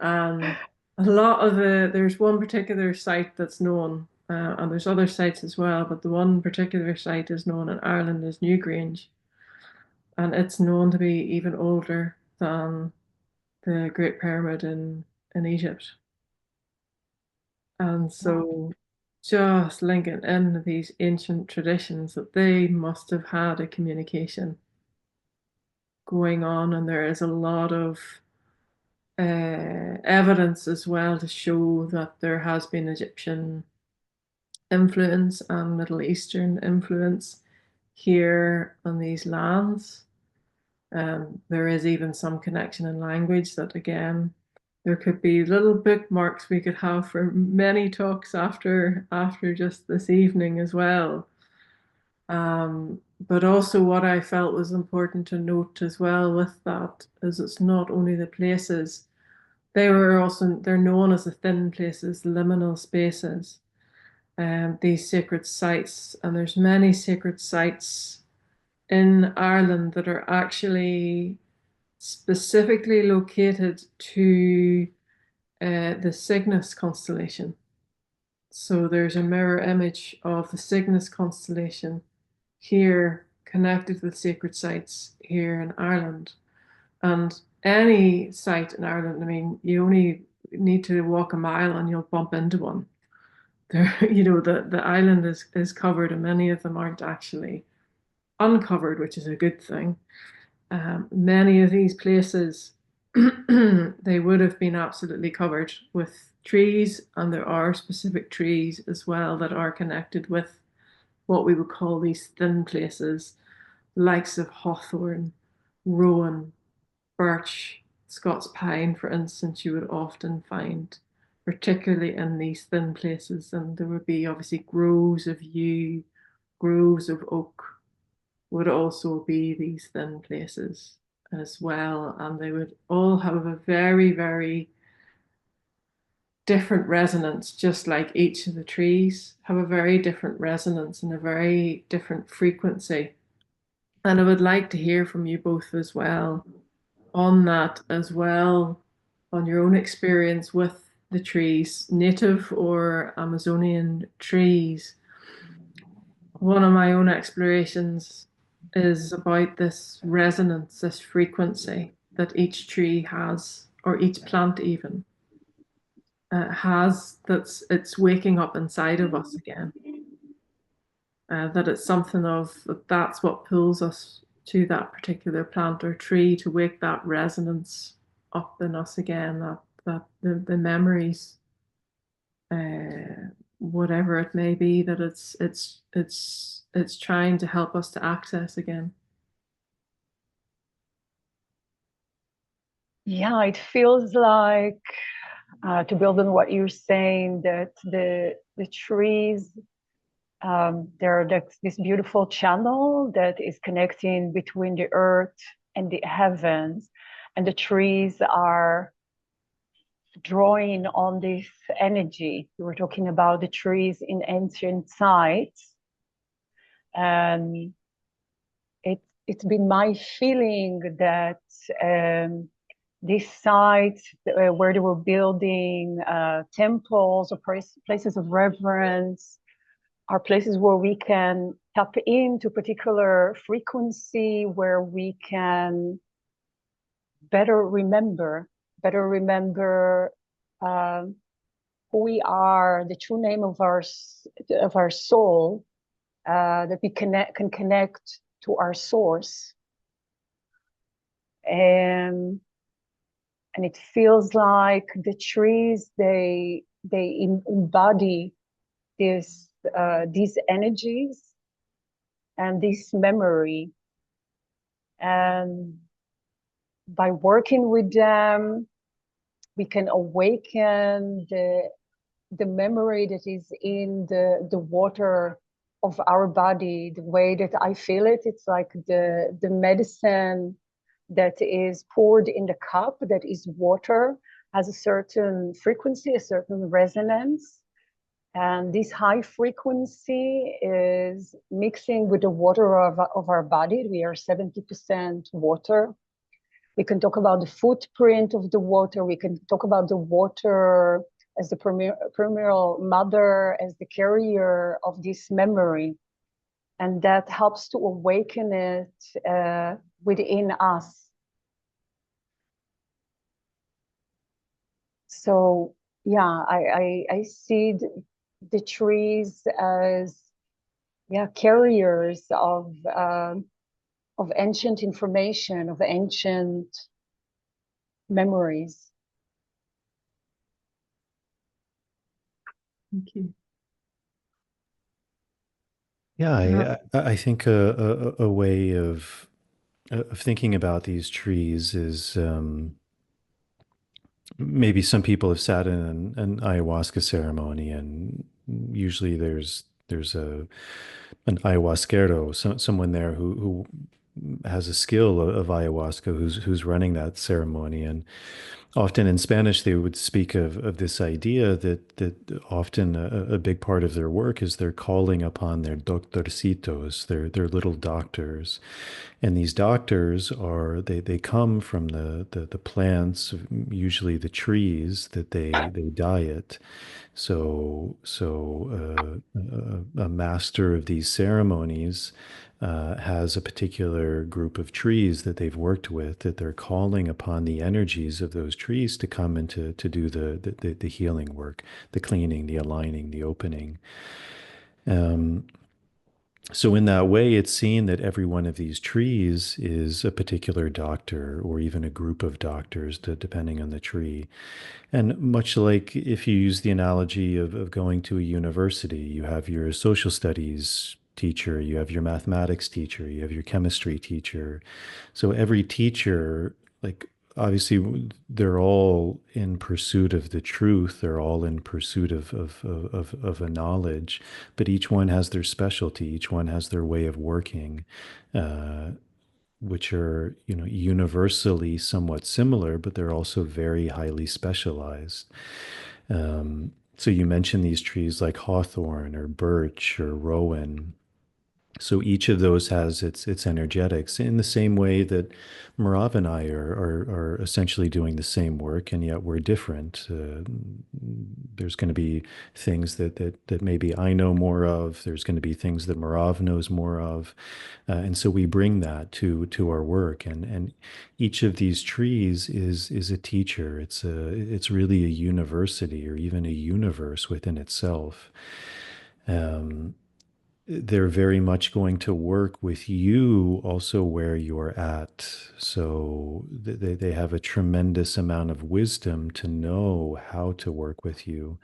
And a lot of there's one particular site that's known, and there's other sites as well, but the one particular site is known in Ireland as Newgrange, and it's known to be even older than the Great Pyramid in Egypt. And so just linking in these ancient traditions that they must have had a communication going on, and there is a lot of evidence as well to show that there has been Egyptian influence and Middle Eastern influence here on these lands. There is even some connection in language that, again, there could be little bookmarks we could have for many talks after just this evening as well. But also what I felt was important to note as well with that is it's not only the places, they're known as the thin places, liminal spaces, these sacred sites, and there's many sacred sites in Ireland that are actually specifically located to the Cygnus constellation. So there's a mirror image of the Cygnus constellation here connected with sacred sites here in Ireland. And any site in Ireland, I mean, you only need to walk a mile and you'll bump into one. There, the island is covered, and many of them aren't actually uncovered, which is a good thing. Many of these places, they would have been absolutely covered with trees, and there are specific trees as well that are connected with what we would call these thin places, likes of hawthorn, rowan, birch, Scots pine, for instance, you would often find, particularly in these thin places. And there would be obviously groves of yew, groves of oak would also be these thin places as well. And they would all have a very, very different resonance, just like each of the trees have a very different resonance and a very different frequency. And I would like to hear from you both as well on that as well, on your own experience with the trees, native or Amazonian trees. One of my own explorations is about this resonance, this frequency that each tree has, or each plant even has, that's it's waking up inside of us again. That it's something of that's what pulls us to that particular plant or tree, to wake that resonance up in us again, that the memories, whatever it may be, that it's trying to help us to access again. Yeah, it feels like, to build on what you're saying, that the trees, they're this beautiful channel that is connecting between the earth and the heavens, and the trees are drawing on this energy. We were talking about the trees in ancient sites, and it's been my feeling that these sites where they were building temples or places of reverence are places where we can tap into particular frequency, where we can better remember who we are, the true name of our soul, that we can connect to our source. And it feels like the trees, they embody these energies and this memory. And by working with them, we can awaken the memory that is in the water of our body. The way that I feel it, it's like the medicine that is poured in the cup, that is water, has a certain frequency, a certain resonance. And this high frequency is mixing with the water of our body. We are 70% water. We can talk about the footprint of the water. We can talk about the water as the primordial mother, as the carrier of this memory. And that helps to awaken it within us. So yeah, I see the trees as carriers of ancient information, of ancient memories. Thank you. Yeah, I think a way of thinking about these trees is maybe some people have sat in an ayahuasca ceremony, and usually there's an ayahuasquero, someone there who has a skill of ayahuasca, who's running that ceremony. And often in Spanish they would speak of this idea that often a big part of their work is they're calling upon their doctorcitos, their little doctors. And these doctors they come from the plants, usually the trees that they diet. A master of these ceremonies has a particular group of trees that they've worked with, that they're calling upon the energies of those trees to come and to do the healing work, the cleaning, the aligning, the opening. So in that way, it's seen that every one of these trees is a particular doctor, or even a group of doctors, depending on the tree. And much like if you use the analogy of going to a university, you have your social studies teacher, you have your mathematics teacher, you have your chemistry teacher. So every teacher, like, obviously they're all in pursuit of the truth, they're all in pursuit of a knowledge, but each one has their specialty, each one has their way of working, which are, universally somewhat similar, but they're also very highly specialized. So you mentioned these trees like hawthorn or birch or rowan. So each of those has its energetics in the same way that Merav and I are essentially doing the same work, and yet we're different. There's going to be things that maybe I know more of. There's going to be things that Merav knows more of, and so we bring that to our work. And each of these trees is a teacher. It's really a university, or even a universe within itself. They're very much going to work with you also where you're at. So they have a tremendous amount of wisdom to know how to work with you.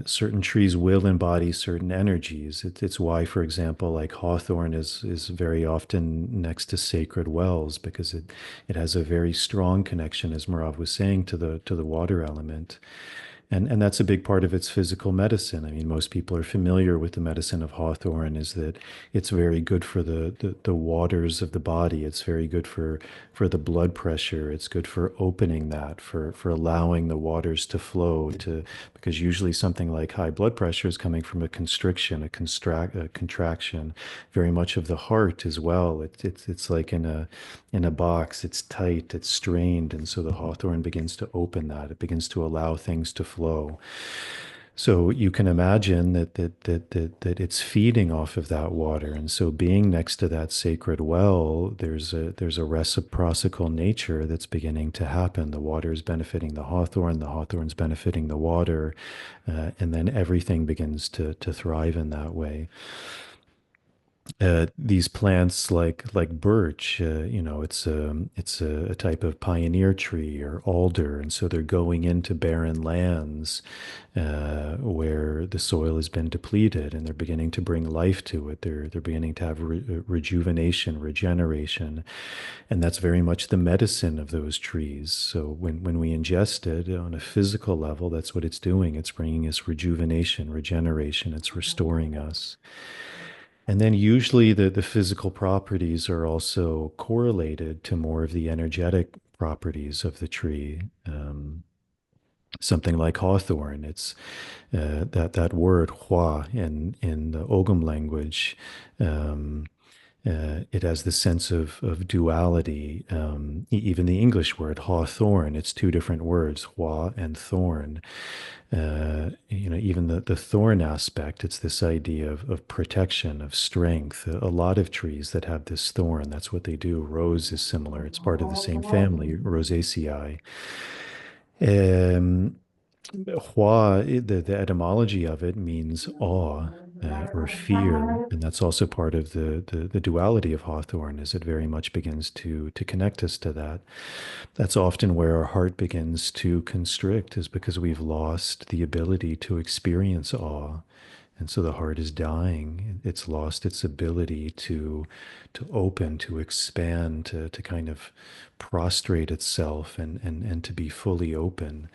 Certain trees will embody certain energies. It's why, for example, like hawthorn is very often next to sacred wells, because it has a very strong connection, as Merav was saying, to the water element. And that's a big part of its physical medicine. I mean, most people are familiar with the medicine of hawthorn, is that it's very good for the waters of the body. It's very good for the blood pressure. It's good for opening that, for allowing the waters to flow, because usually something like high blood pressure is coming from a constriction, a contraction, very much of the heart as well. It's like in a box. It's tight, it's strained, and so the hawthorn begins to open that. It begins to allow things to flow. So you can imagine that it's feeding off of that water, and so being next to that sacred well, there's a reciprocal nature that's beginning to happen. The water is benefiting the hawthorn's benefiting the water, and then everything begins to thrive in that way. These plants like birch, it's a type of pioneer tree, or alder, and so they're going into barren lands where the soil has been depleted, and they're beginning to bring life to it. They're beginning to have rejuvenation, regeneration, and that's very much the medicine of those trees. So when we ingest it on a physical level, that's what it's doing. It's bringing us rejuvenation, regeneration. It's restoring us. And then usually the physical properties are also correlated to more of the energetic properties of the tree. Something like hawthorn, it's that word hua in the Ogham language. Um, it has the sense of duality. Even the English word hawthorn, it's two different words, hua and thorn. Even the thorn aspect, it's this idea of protection, of strength. A lot of trees that have this thorn, that's what they do. Rose is similar. It's part of the same family, Rosaceae. Um, Hua, the etymology of it means awe or fear, and that's also part of the duality of Hawthorne, as it very much begins to connect us to that. That's often where our heart begins to constrict, is because we've lost the ability to experience awe. And so the heart is dying. It's lost its ability to open, to expand, to kind of prostrate itself and to be fully open.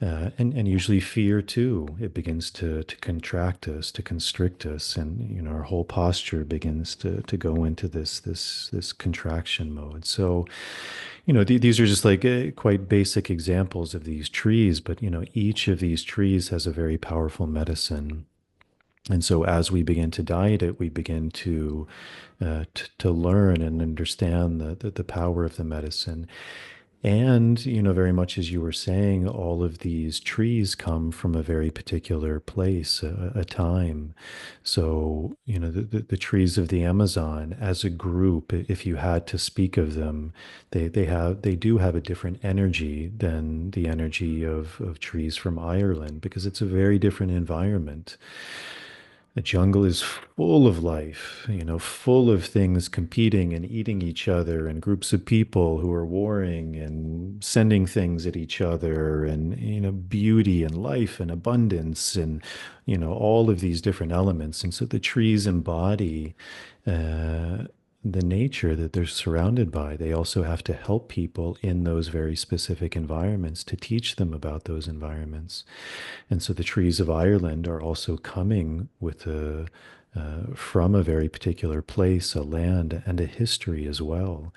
And usually fear too. It begins to contract us, to constrict us, and our whole posture begins to go into this contraction mode. So, these are just like quite basic examples of these trees, but each of these trees has a very powerful medicine. And so, as we begin to diet it, we begin to learn and understand the power of the medicine. And, very much as you were saying, all of these trees come from a very particular place, a time. So, the trees of the Amazon as a group, if you had to speak of them, they do have a different energy than the energy of trees from Ireland, because it's a very different environment. The jungle is full of life, full of things competing and eating each other, and groups of people who are warring and sending things at each other, and, beauty and life and abundance, and, all of these different elements. And so the trees embody uh, the nature that they're surrounded by. They also have to help people in those very specific environments, to teach them about those environments. And so the trees of Ireland are also coming from a very particular place, a land, and a history as well.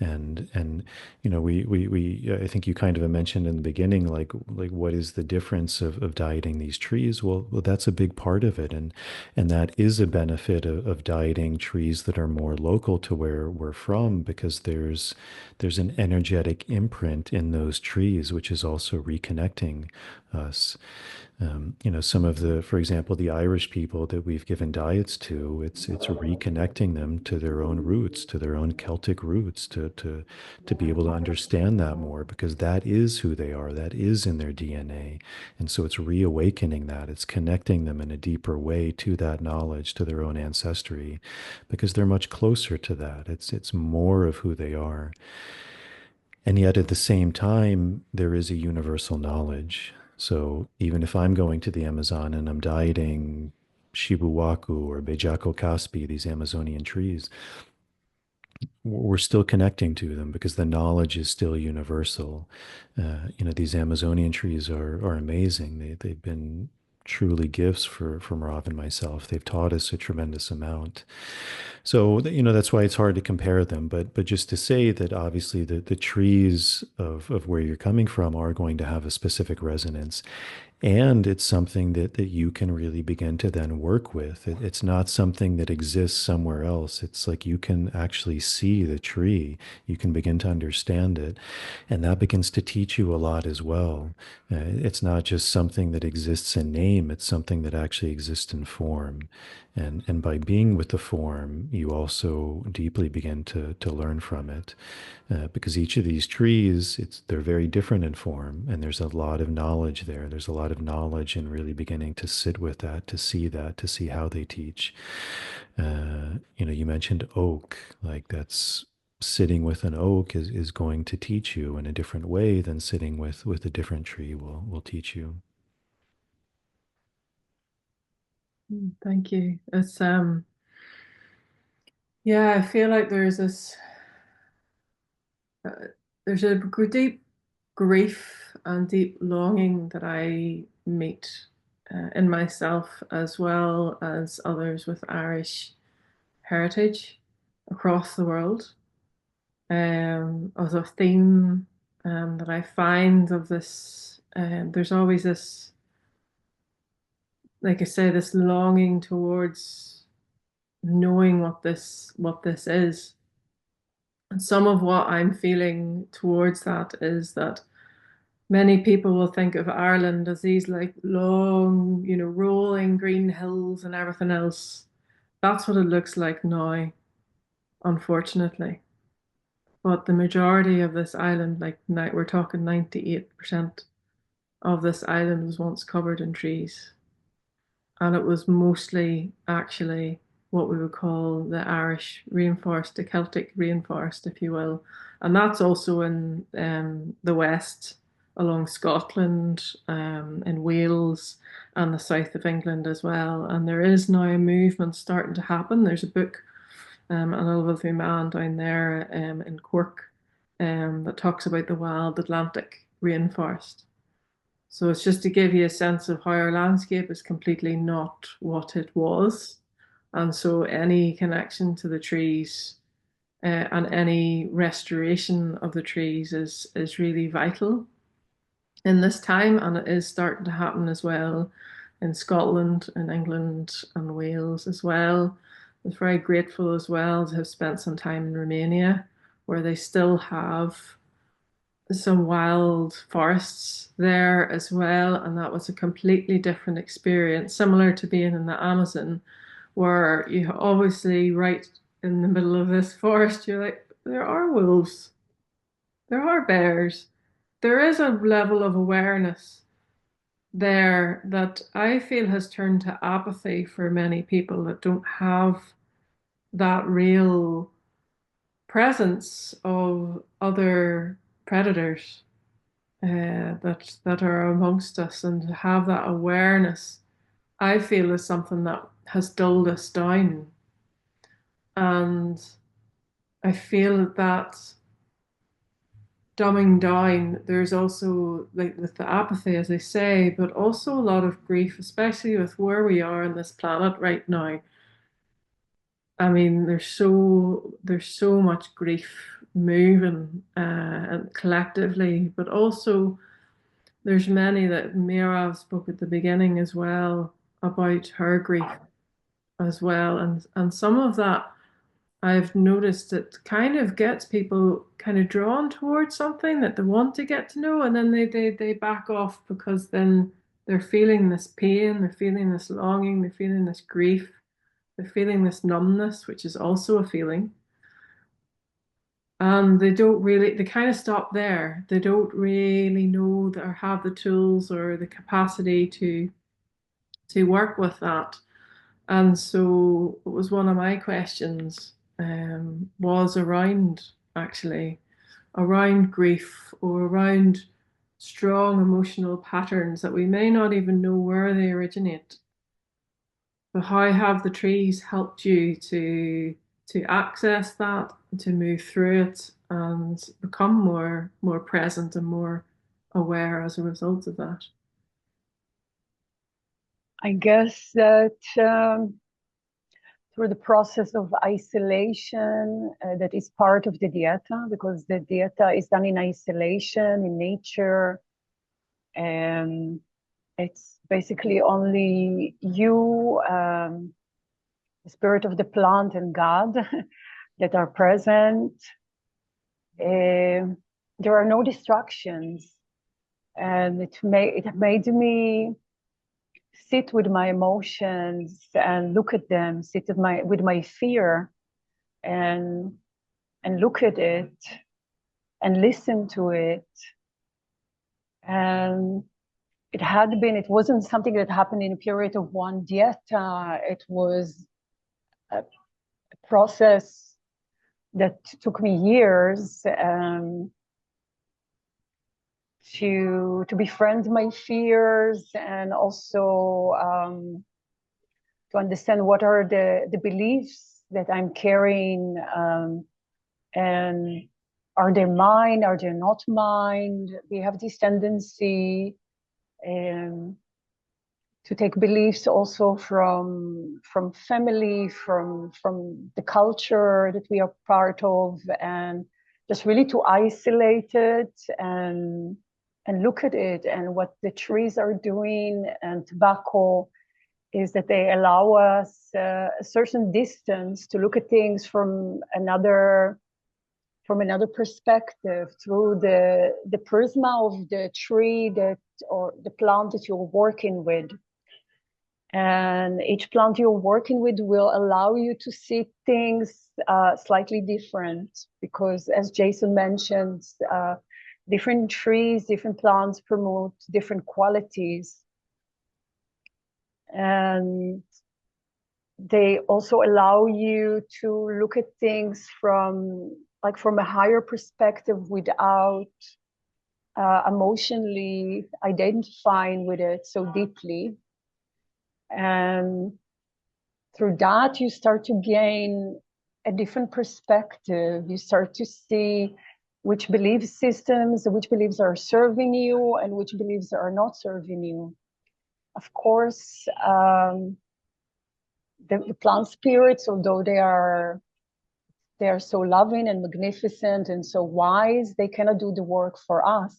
And we I think you kind of mentioned in the beginning, like what is the difference of dieting these trees? Well, that's a big part of it, and that is a benefit of dieting trees that are more local to where we're from, because there's an energetic imprint in those trees, which is also reconnecting us. Some of for example, the Irish people that we've given diets to, it's reconnecting them to their own roots, to their own Celtic roots, to be able to understand that more, because that is who they are, that is in their DNA. And so it's reawakening that, it's connecting them in a deeper way to that knowledge, to their own ancestry, because they're much closer to that. It's more of who they are. And yet at the same time, there is a universal knowledge. So even if I'm going to the Amazon and I'm dieting Shibuwaku or Bejako Caspi, these Amazonian trees, we're still connecting to them, because the knowledge is still universal. These Amazonian trees are amazing. They've been truly gifts for Merav and myself. They've taught us a tremendous amount. So, that's why it's hard to compare them. But just to say that obviously the trees of where you're coming from are going to have a specific resonance. And it's something that you can really begin to then work with. It's not something that exists somewhere else. It's like you can actually see the tree. You can begin to understand it. And that begins to teach you a lot as well. It's not just something that exists in name, it's something that actually exists in form. And by being with the form, you also deeply begin to learn from it. Because each of these trees, they're very different in form, and there's a lot of knowledge there. There's a lot of knowledge in really beginning to sit with that, to see how they teach. You mentioned oak, like that's sitting with an oak is going to teach you in a different way than sitting with a different tree will teach you. Thank you. It's yeah, I feel like uh, there's a deep grief and deep longing that I meet in myself, as well as others with Irish heritage across the world. As a theme that I find of this, there's always this, like I say, this longing towards knowing what this is. And some of what I'm feeling towards that is that many people will think of Ireland as these like long, rolling green hills and everything else. That's what it looks like now, unfortunately. But the majority of this island, like now we're talking 98% of this island was once covered in trees. And it was mostly actually what we would call the Irish rainforest, the Celtic rainforest, if you will. And that's also in the west, along Scotland, in Wales, and the south of England as well. And there is now a movement starting to happen. There's a book, an lovely man down there in Cork, that talks about the wild Atlantic rainforest. So it's just to give you a sense of how our landscape is completely not what it was. And so any connection to the trees and any restoration of the trees is really vital in this time. And it is starting to happen as well in Scotland and England and Wales as well. I was very grateful as well to have spent some time in Romania, where they still have some wild forests there as well. And that was a completely different experience, similar to being in the Amazon, where you obviously right in the middle of this forest, you're like, there are wolves, there are bears. There is a level of awareness there that I feel has turned to apathy for many people that don't have that real presence of other predators that are amongst us, and to have that awareness, I feel is something that has dulled us down. And I feel that dumbing down, there's also, like with the apathy, as I say, but also a lot of grief, especially with where we are on this planet right now. I mean, there's so much grief moving and collectively, but also there's many that Merav spoke at the beginning as well about her grief as well, and some of that I've noticed it kind of gets people kind of drawn towards something that they want to get to know, and then they back off because then they're feeling this pain, they're feeling this longing, they're feeling this grief, they're feeling this numbness, which is also a feeling. And they kind of stop there. They don't really know or have the tools or the capacity to work with that. And so it was one of my questions, was around actually around grief or around strong emotional patterns that we may not even know where they originate. But how have the trees helped you to access that, to move through it, and become more present and more aware as a result of that? I guess that through the process of isolation, that is part of the dieta, because the dieta is done in isolation, in nature, and it's basically only you, the spirit of the plant, and God that are present. There are no distractions, and it made me sit with my emotions and look at them, sit with my fear, and look at it and listen to it. And it wasn't something that happened in a period of one dieta. It was a process that took me years to befriend my fears, and also to understand what are the beliefs that I'm carrying, and are they mine, are they not mine? We have this tendency to to take beliefs also from family, from the culture that we are part of, and just really to isolate it and look at it. And what the trees are doing and tobacco is that they allow us a certain distance to look at things from another perspective, through the prisma of the tree that or the plant that you're working with. And each plant you're working with will allow you to see things slightly different, because as Jason mentioned, different trees, different plants promote different qualities. And they also allow you to look at things from a higher perspective without emotionally identifying with it so deeply. And through that, you start to gain a different perspective. You start to see which belief systems, which beliefs are serving you and which beliefs are not serving you. Of course, the plant spirits, although they are so loving and magnificent and so wise, they cannot do the work for us.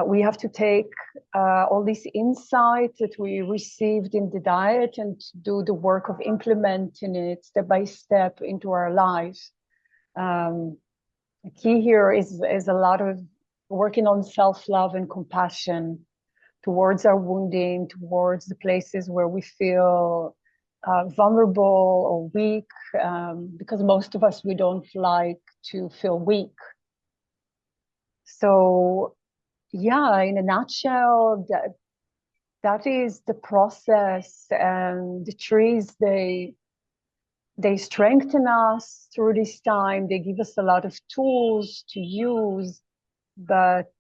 We have to take all this insight that we received in the diet and do the work of implementing it step by step into our lives. The key here is a lot of working on self-love and compassion towards our wounding, towards the places where we feel vulnerable or weak, because most of us, we don't like to feel weak. So yeah, in a nutshell, that is the process. And the trees, they strengthen us through this time. They give us a lot of tools to use, but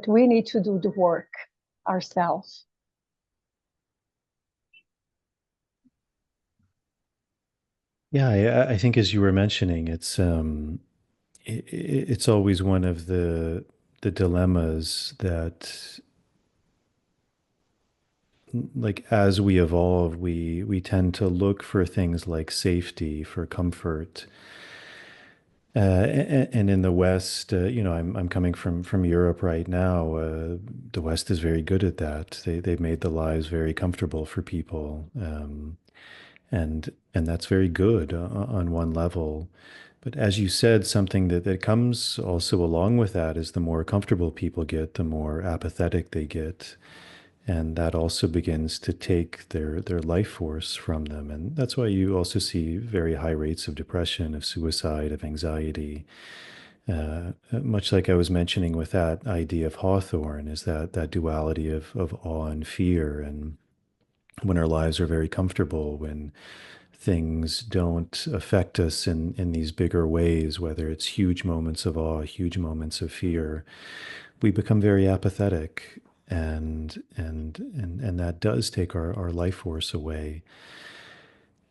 we need to do the work ourselves. Yeah, I think as you were mentioning, it's always one of the dilemmas that, like, as we evolve, we tend to look for things like safety, for comfort. And in the West, I'm coming from Europe right now. The West is very good at that. They've made the lives very comfortable for people, and that's very good on one level. But as you said, something that comes also along with that is the more comfortable people get, the more apathetic they get. And that also begins to take their life force from them. And that's why you also see very high rates of depression, of suicide, of anxiety. Much like I was mentioning with that idea of Hawthorne, is that duality of awe and fear. And when our lives are very comfortable, when things don't affect us in these bigger ways, whether it's huge moments of awe, huge moments of fear, we become very apathetic, and that does take our life force away.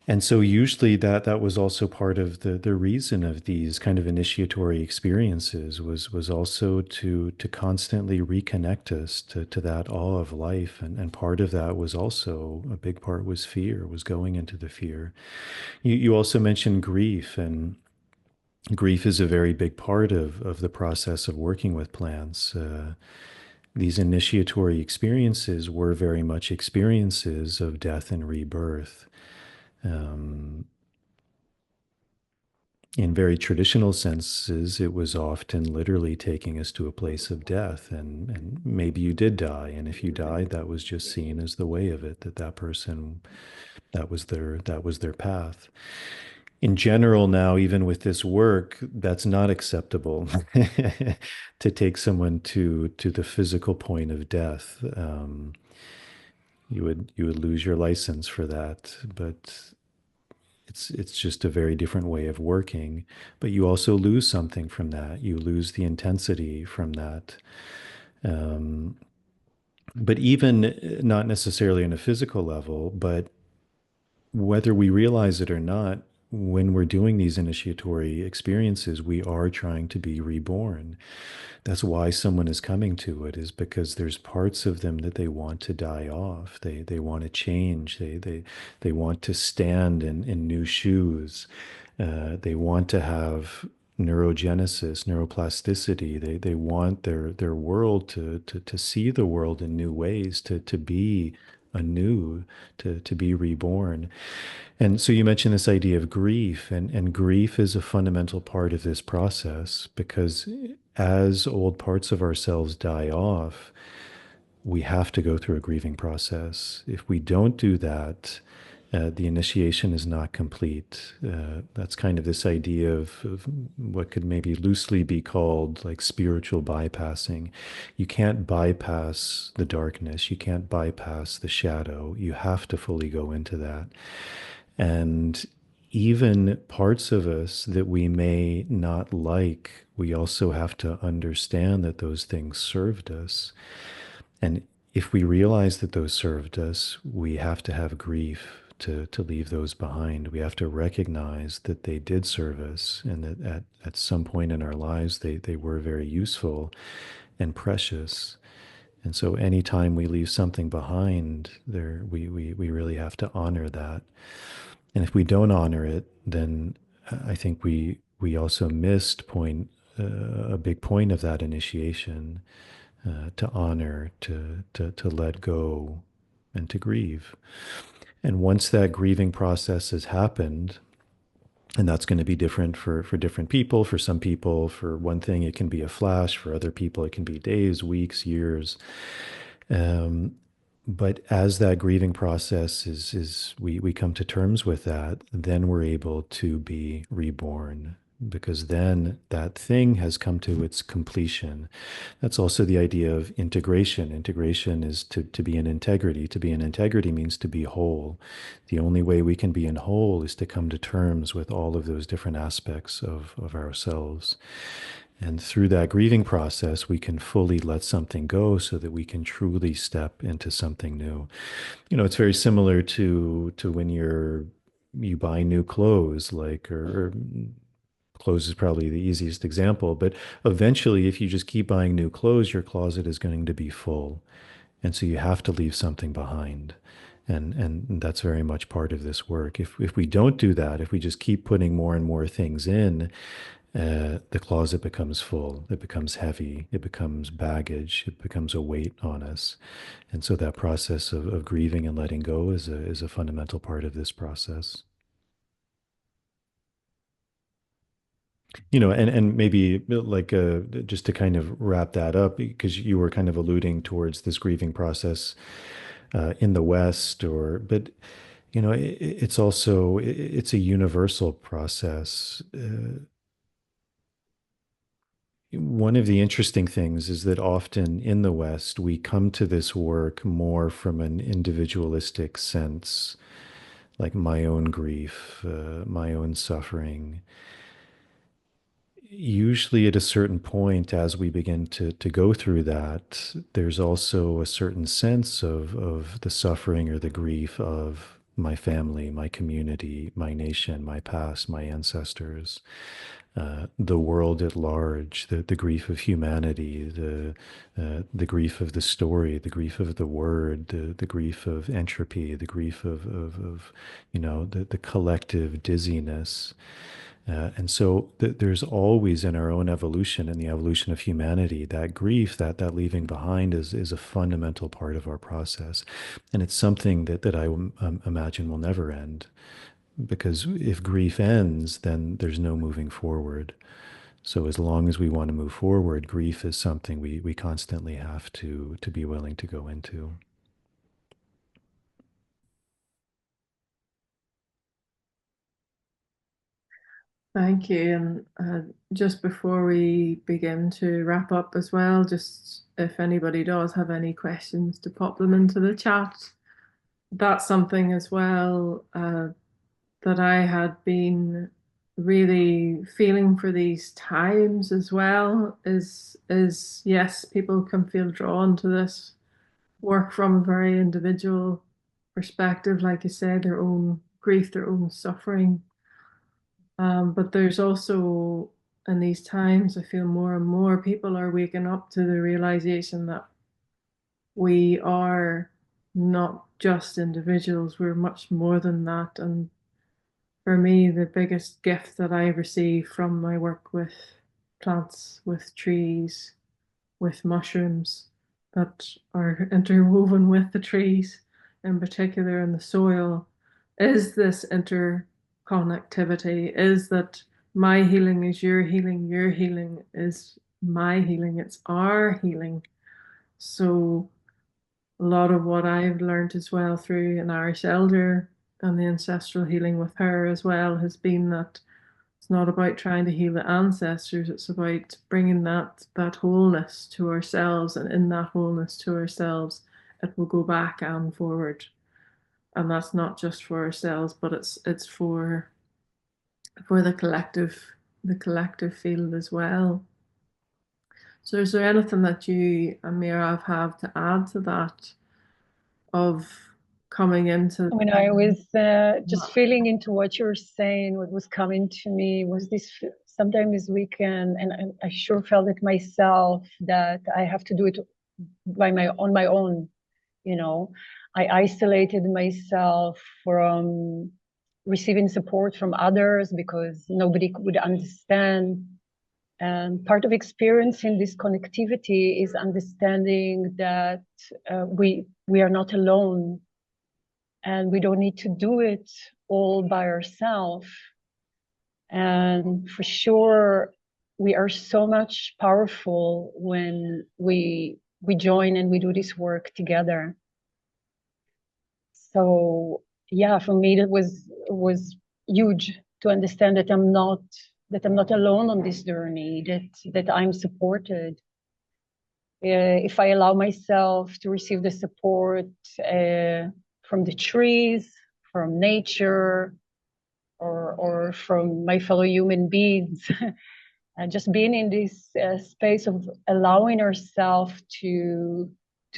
And so usually that was also part of the reason of these kind of initiatory experiences was also to constantly reconnect us to that awe of life. And part of that was also, a big part was fear, was going into the fear. You also mentioned grief, and grief is a very big part of the process of working with plants. These initiatory experiences were very much experiences of death and rebirth. Um, in very traditional senses, it was often literally taking us to a place of death, and maybe you did die, and if you died, that was just seen as the way of it, that person, that was their path. In general, now, even with this work, that's not acceptable to take someone to the physical point of death. You would lose your license for that, but it's just a very different way of working. But you also lose something from that. You lose the intensity from that. Um, but even not necessarily on a physical level, but whether we realize it or not, when we're doing these initiatory experiences, we are trying to be reborn. That's why someone is coming to it, is because there's parts of them that they want to die off. They want to change. They want to stand in new shoes. They want to have neurogenesis, neuroplasticity. They want their world to see the world in new ways, to be anew, to be reborn. And so you mentioned this idea of grief, and grief is a fundamental part of this process because as old parts of ourselves die off, we have to go through a grieving process. If we don't do that, the initiation is not complete. That's kind of this idea of what could maybe loosely be called like spiritual bypassing. You can't bypass the darkness. You can't bypass the shadow. You have to fully go into that. And even parts of us that we may not like, we also have to understand that those things served us. And if we realize that those served us, we have to have grief to leave those behind. We have to recognize that they did serve us and that at some point in our lives, they were very useful and precious. And so anytime we leave something behind, we really have to honor that. And if we don't honor it, then I think we also missed a big point of that initiation, to honor, to let go, and to grieve. And once that grieving process has happened, and that's going to be different for different people. For some people, for one thing, it can be a flash. For other people, it can be days, weeks, years. Um, but as that grieving process is we come to terms with that, then we're able to be reborn because then that thing has come to its completion. That's also the idea of integration. Integration is to be in integrity. To be in integrity means to be whole. The only way we can be in whole is to come to terms with all of those different aspects of ourselves. And through that grieving process, we can fully let something go so that we can truly step into something new. It's very similar to when you buy new clothes, like or clothes is probably the easiest example, but eventually, if you just keep buying new clothes, your closet is going to be full. And so you have to leave something behind. And that's very much part of this work. If we don't do that, if we just keep putting more and more things in, the closet becomes full, it becomes heavy, it becomes baggage, it becomes a weight on us. And so that process of grieving and letting go is a fundamental part of this process. And maybe like just to kind of wrap that up, because you were kind of alluding towards this grieving process in the West, but it's also it's a universal process. One of the interesting things is that often in the West, we come to this work more from an individualistic sense, like my own grief, my own suffering. Usually, at a certain point, as we begin to go through that, there's also a certain sense of the suffering or the grief of my family, my community, my nation, my past, my ancestors, the world at large, the grief of humanity, the grief of the story, the grief of the word, the grief of entropy, the grief of the collective dizziness. And so there's always in our own evolution and the evolution of humanity, that grief, that leaving behind is a fundamental part of our process. And it's something that I imagine will never end. Because if grief ends, then there's no moving forward. So as long as we want to move forward, grief is something we constantly have to be willing to go into. Thank you. And just before we begin to wrap up as well, just if anybody does have any questions, to pop them into the chat. That's something as well that I had been really feeling for these times as well. Is yes, people can feel drawn to this work from a very individual perspective, like you said, their own grief, their own suffering. But there's also, in these times, I feel more and more people are waking up to the realization that we are not just individuals, we're much more than that. And for me, the biggest gift that I receive from my work with plants, with trees, with mushrooms that are interwoven with the trees, in particular in the soil, is this interconnectivity, is that my healing is your healing is my healing, it's our healing. So a lot of what I've learned as well through an Irish elder and the ancestral healing with her as well has been that it's not about trying to heal the ancestors, it's about bringing that wholeness to ourselves, and in that wholeness to ourselves it will go back and forward. And that's not just for ourselves, but it's for the collective field as well. So is there anything that you and Mirav have to add to that, of coming into When I was just feeling into what you're saying, what was coming to me was this sometimes we can, and I sure felt it myself, that I have to do it on my own, you know. I isolated myself from receiving support from others because nobody would understand. And part of experiencing this connectivity is understanding that we are not alone, and we don't need to do it all by ourselves. And for sure, we are so much powerful when we join and we do this work together. So yeah, for me it was huge to understand that I'm not alone on this journey, that I'm supported. If I allow myself to receive the support from the trees, from nature, or from my fellow human beings, and just being in this space of allowing ourselves to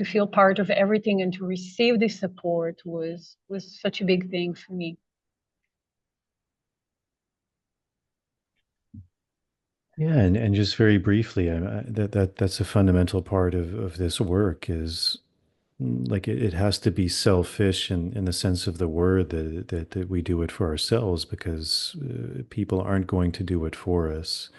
feel part of everything and to receive this support was such a big thing for me. Yeah, and just very briefly, that's a fundamental part of this work is like it has to be selfish in the sense of the word that we do it for ourselves because people aren't going to do it for us.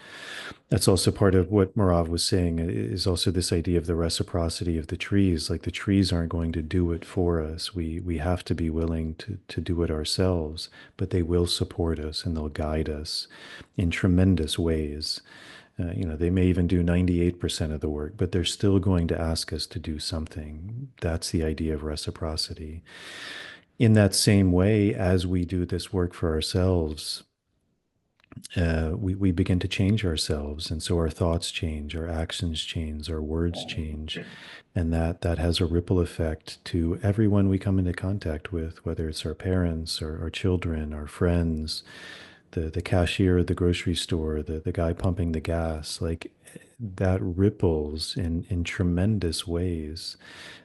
That's also part of what Marav was saying is also this idea of the reciprocity of the trees. Like the trees aren't going to do it for us. We have to be willing to do it ourselves, but they will support us and they'll guide us in tremendous ways. They may even do 98% of the work, but they're still going to ask us to do something. That's the idea of reciprocity. In that same way, as we do this work for ourselves, we begin to change ourselves. And so our thoughts change, our actions change, our words change. And that has a ripple effect to everyone we come into contact with, whether it's our parents or our children, our friends, the cashier at the grocery store, the guy pumping the gas, like that ripples in tremendous ways.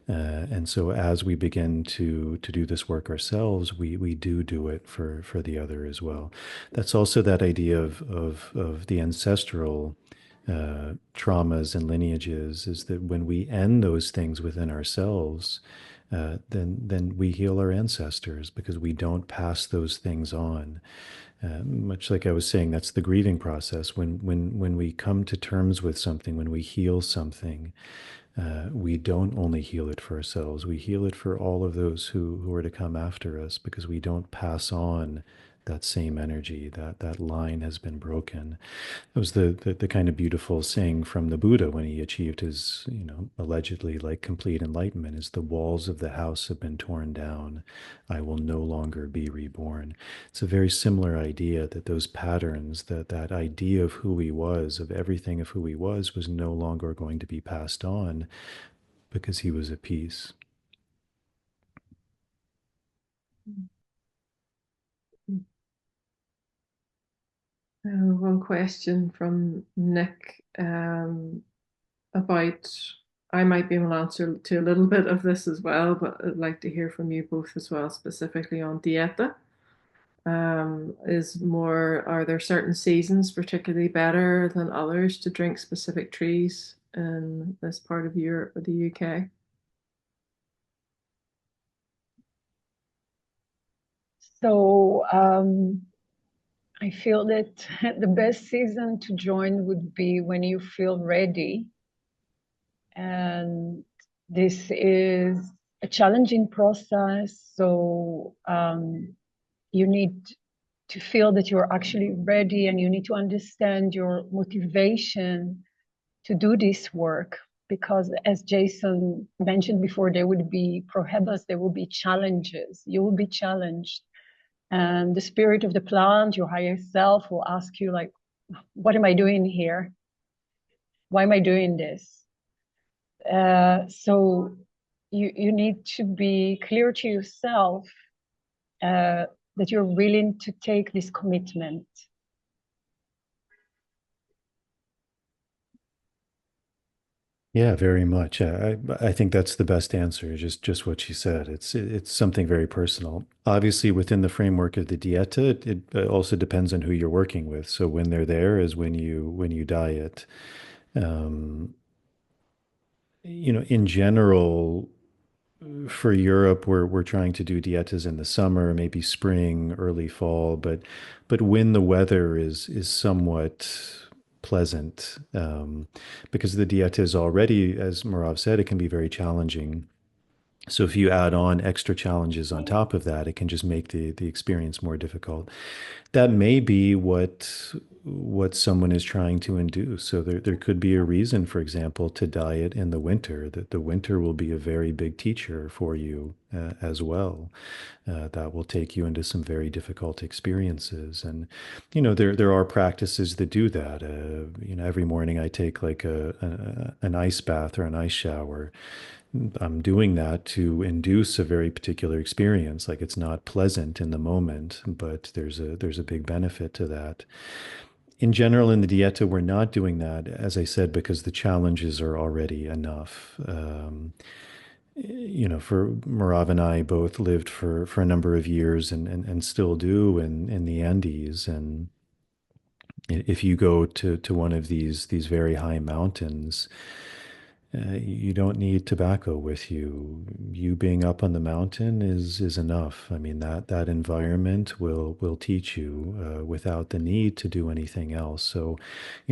And so as we begin to do this work ourselves, we do it for the other as well. That's also that idea of the ancestral traumas and lineages, is that when we end those things within ourselves, then we heal our ancestors because we don't pass those things on. Much like I was saying, that's the grieving process. When we come to terms with something, when we heal something, we don't only heal it for ourselves, we heal it for all of those who are to come after us because we don't pass on that same energy. That line has been broken. It was the kind of beautiful saying from the Buddha when he achieved his, allegedly like complete enlightenment, is the walls of the house have been torn down. I will no longer be reborn. It's a very similar idea that those patterns, that idea of who he was, of everything of who he was no longer going to be passed on because he was at peace. One question from Nick, about, I might be able to answer to a little bit of this as well, but I'd like to hear from you both as well, specifically on dieta. is more, are there certain seasons particularly better than others to drink specific trees in this part of Europe or the UK? So I feel that the best season to join would be when you feel ready. And this is a challenging process. So you need to feel that you're actually ready, and you need to understand your motivation to do this work. Because as Jason mentioned before, there would be prohibits, there will be challenges. You will be challenged. And the spirit of the plant, your higher self, will ask you, like, what am I doing here? Why am I doing this? So you need to be clear to yourself that you're willing to take this commitment. Yeah, very much. I think that's the best answer, just what she said. It's something very personal. Obviously, within the framework of the dieta, it also depends on who you're working with. So when they're there is when you diet. Um, in general, for Europe, we're trying to do dietas in the summer, maybe spring, early fall, but when the weather is somewhat pleasant, because the dieta is already, as Merav said, it can be very challenging. So if you add on extra challenges on top of that, it can just make the experience more difficult. That may be what someone is trying to induce. So there could be a reason, for example, to diet in the winter. That the winter will be a very big teacher for you as well. That will take you into some very difficult experiences. And there are practices that do that. Every morning I take like an ice bath or an ice shower. I'm doing that to induce a very particular experience. Like it's not pleasant in the moment, but there's a big benefit to that. In general, in the dieta, we're not doing that, as I said, because the challenges are already enough. For Merav and I both lived for a number of years and still do in the Andes. And if you go to one of these very high mountains, you don't need tobacco with you. You being up on the mountain is enough. I mean that environment will teach you without the need to do anything else. So,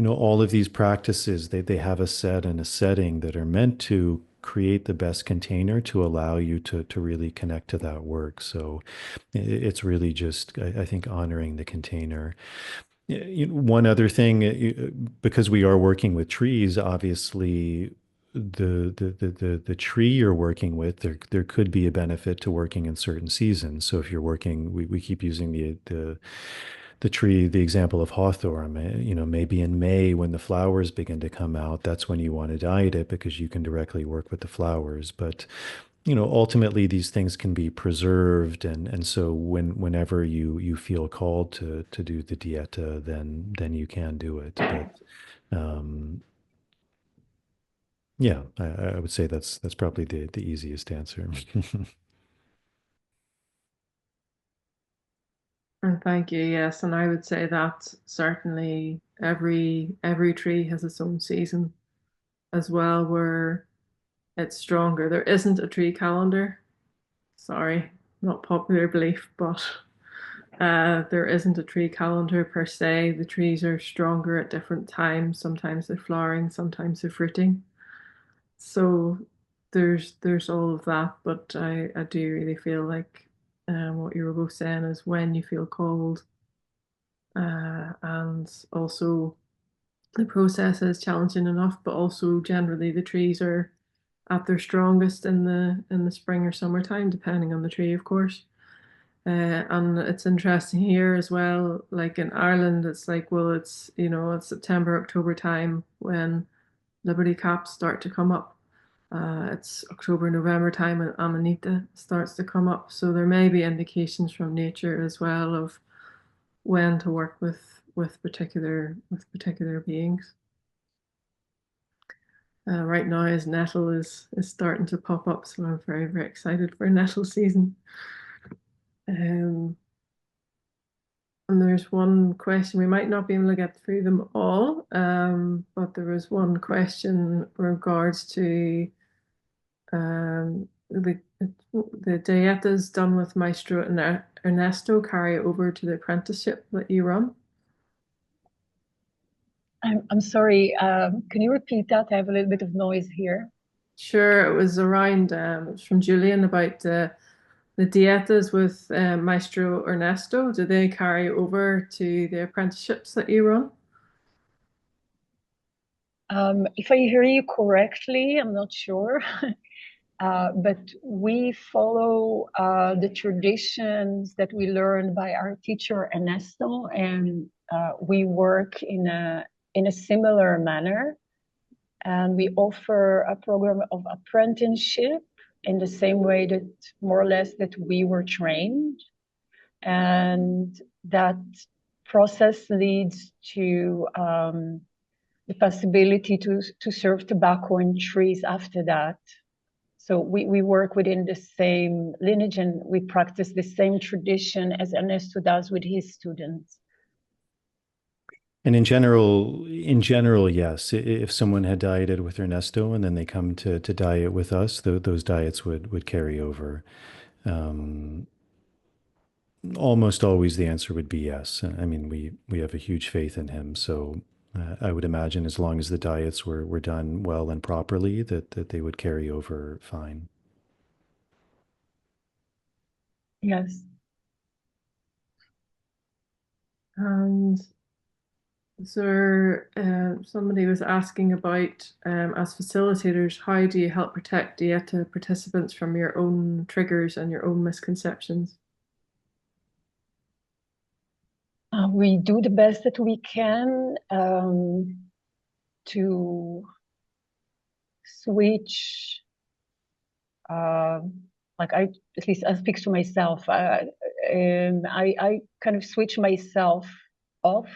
all of these practices they have a set and a setting that are meant to create the best container to allow you to really connect to that work. So it's really just I think honoring the container. One other thing, because we are working with trees, obviously the tree you're working with, there could be a benefit to working in certain seasons. So if you're working, we keep using the tree, the example of hawthorn, maybe in May when the flowers begin to come out, that's when you want to diet it because you can directly work with the flowers. But ultimately these things can be preserved, and so whenever you feel called to do the dieta, then you can do it. But yeah, I would say that's probably the easiest answer. And thank you. Yes, and I would say that certainly every tree has its own season as well, where it's stronger. There isn't a tree calendar. Sorry, not popular belief, but there isn't a tree calendar per se. The trees are stronger at different times. Sometimes they're flowering, sometimes they're fruiting. So there's all of that, but I do really feel like what you were both saying is when you feel cold, and also the process is challenging enough, but also generally the trees are at their strongest in the spring or summertime, depending on the tree, of course. And it's interesting here as well, like in Ireland, it's like, well, it's September, October time when Liberty caps start to come up. It's October, November time and Amanita starts to come up. So there may be indications from nature as well of when to work with particular beings. Right now, as nettle is starting to pop up, so I'm very very excited for nettle season. Um, And there's one question, we might not be able to get through them all, but there was one question in regards to the dietas done with Maestro and Ernesto carry over to the apprenticeship that you run. I'm sorry, can you repeat that? I have a little bit of noise here. Sure, it was around, it was from Julian about the dietas with Maestro Ernesto. Do they carry over to the apprenticeships that you run? If I hear you correctly, I'm not sure, but we follow the traditions that we learned by our teacher Ernesto, and we work in a similar manner. And we offer a program of apprenticeship in the same way that more or less that we were trained. And that process leads to the possibility to serve tobacco and trees after that. So we work within the same lineage and we practice the same tradition as Ernesto does with his students. And in general, yes. If someone had dieted with Ernesto and then they come to diet with us, those diets would carry over. Um, Almost always the answer would be yes. I mean, we have a huge faith in him, so I would imagine as long as the diets were done well and properly, that they would carry over fine. Yes. And so somebody was asking about, as facilitators, how do you help protect dieta participants from your own triggers and your own misconceptions? We do the best that we can to switch. Like at least I speak to myself. I kind of switch myself off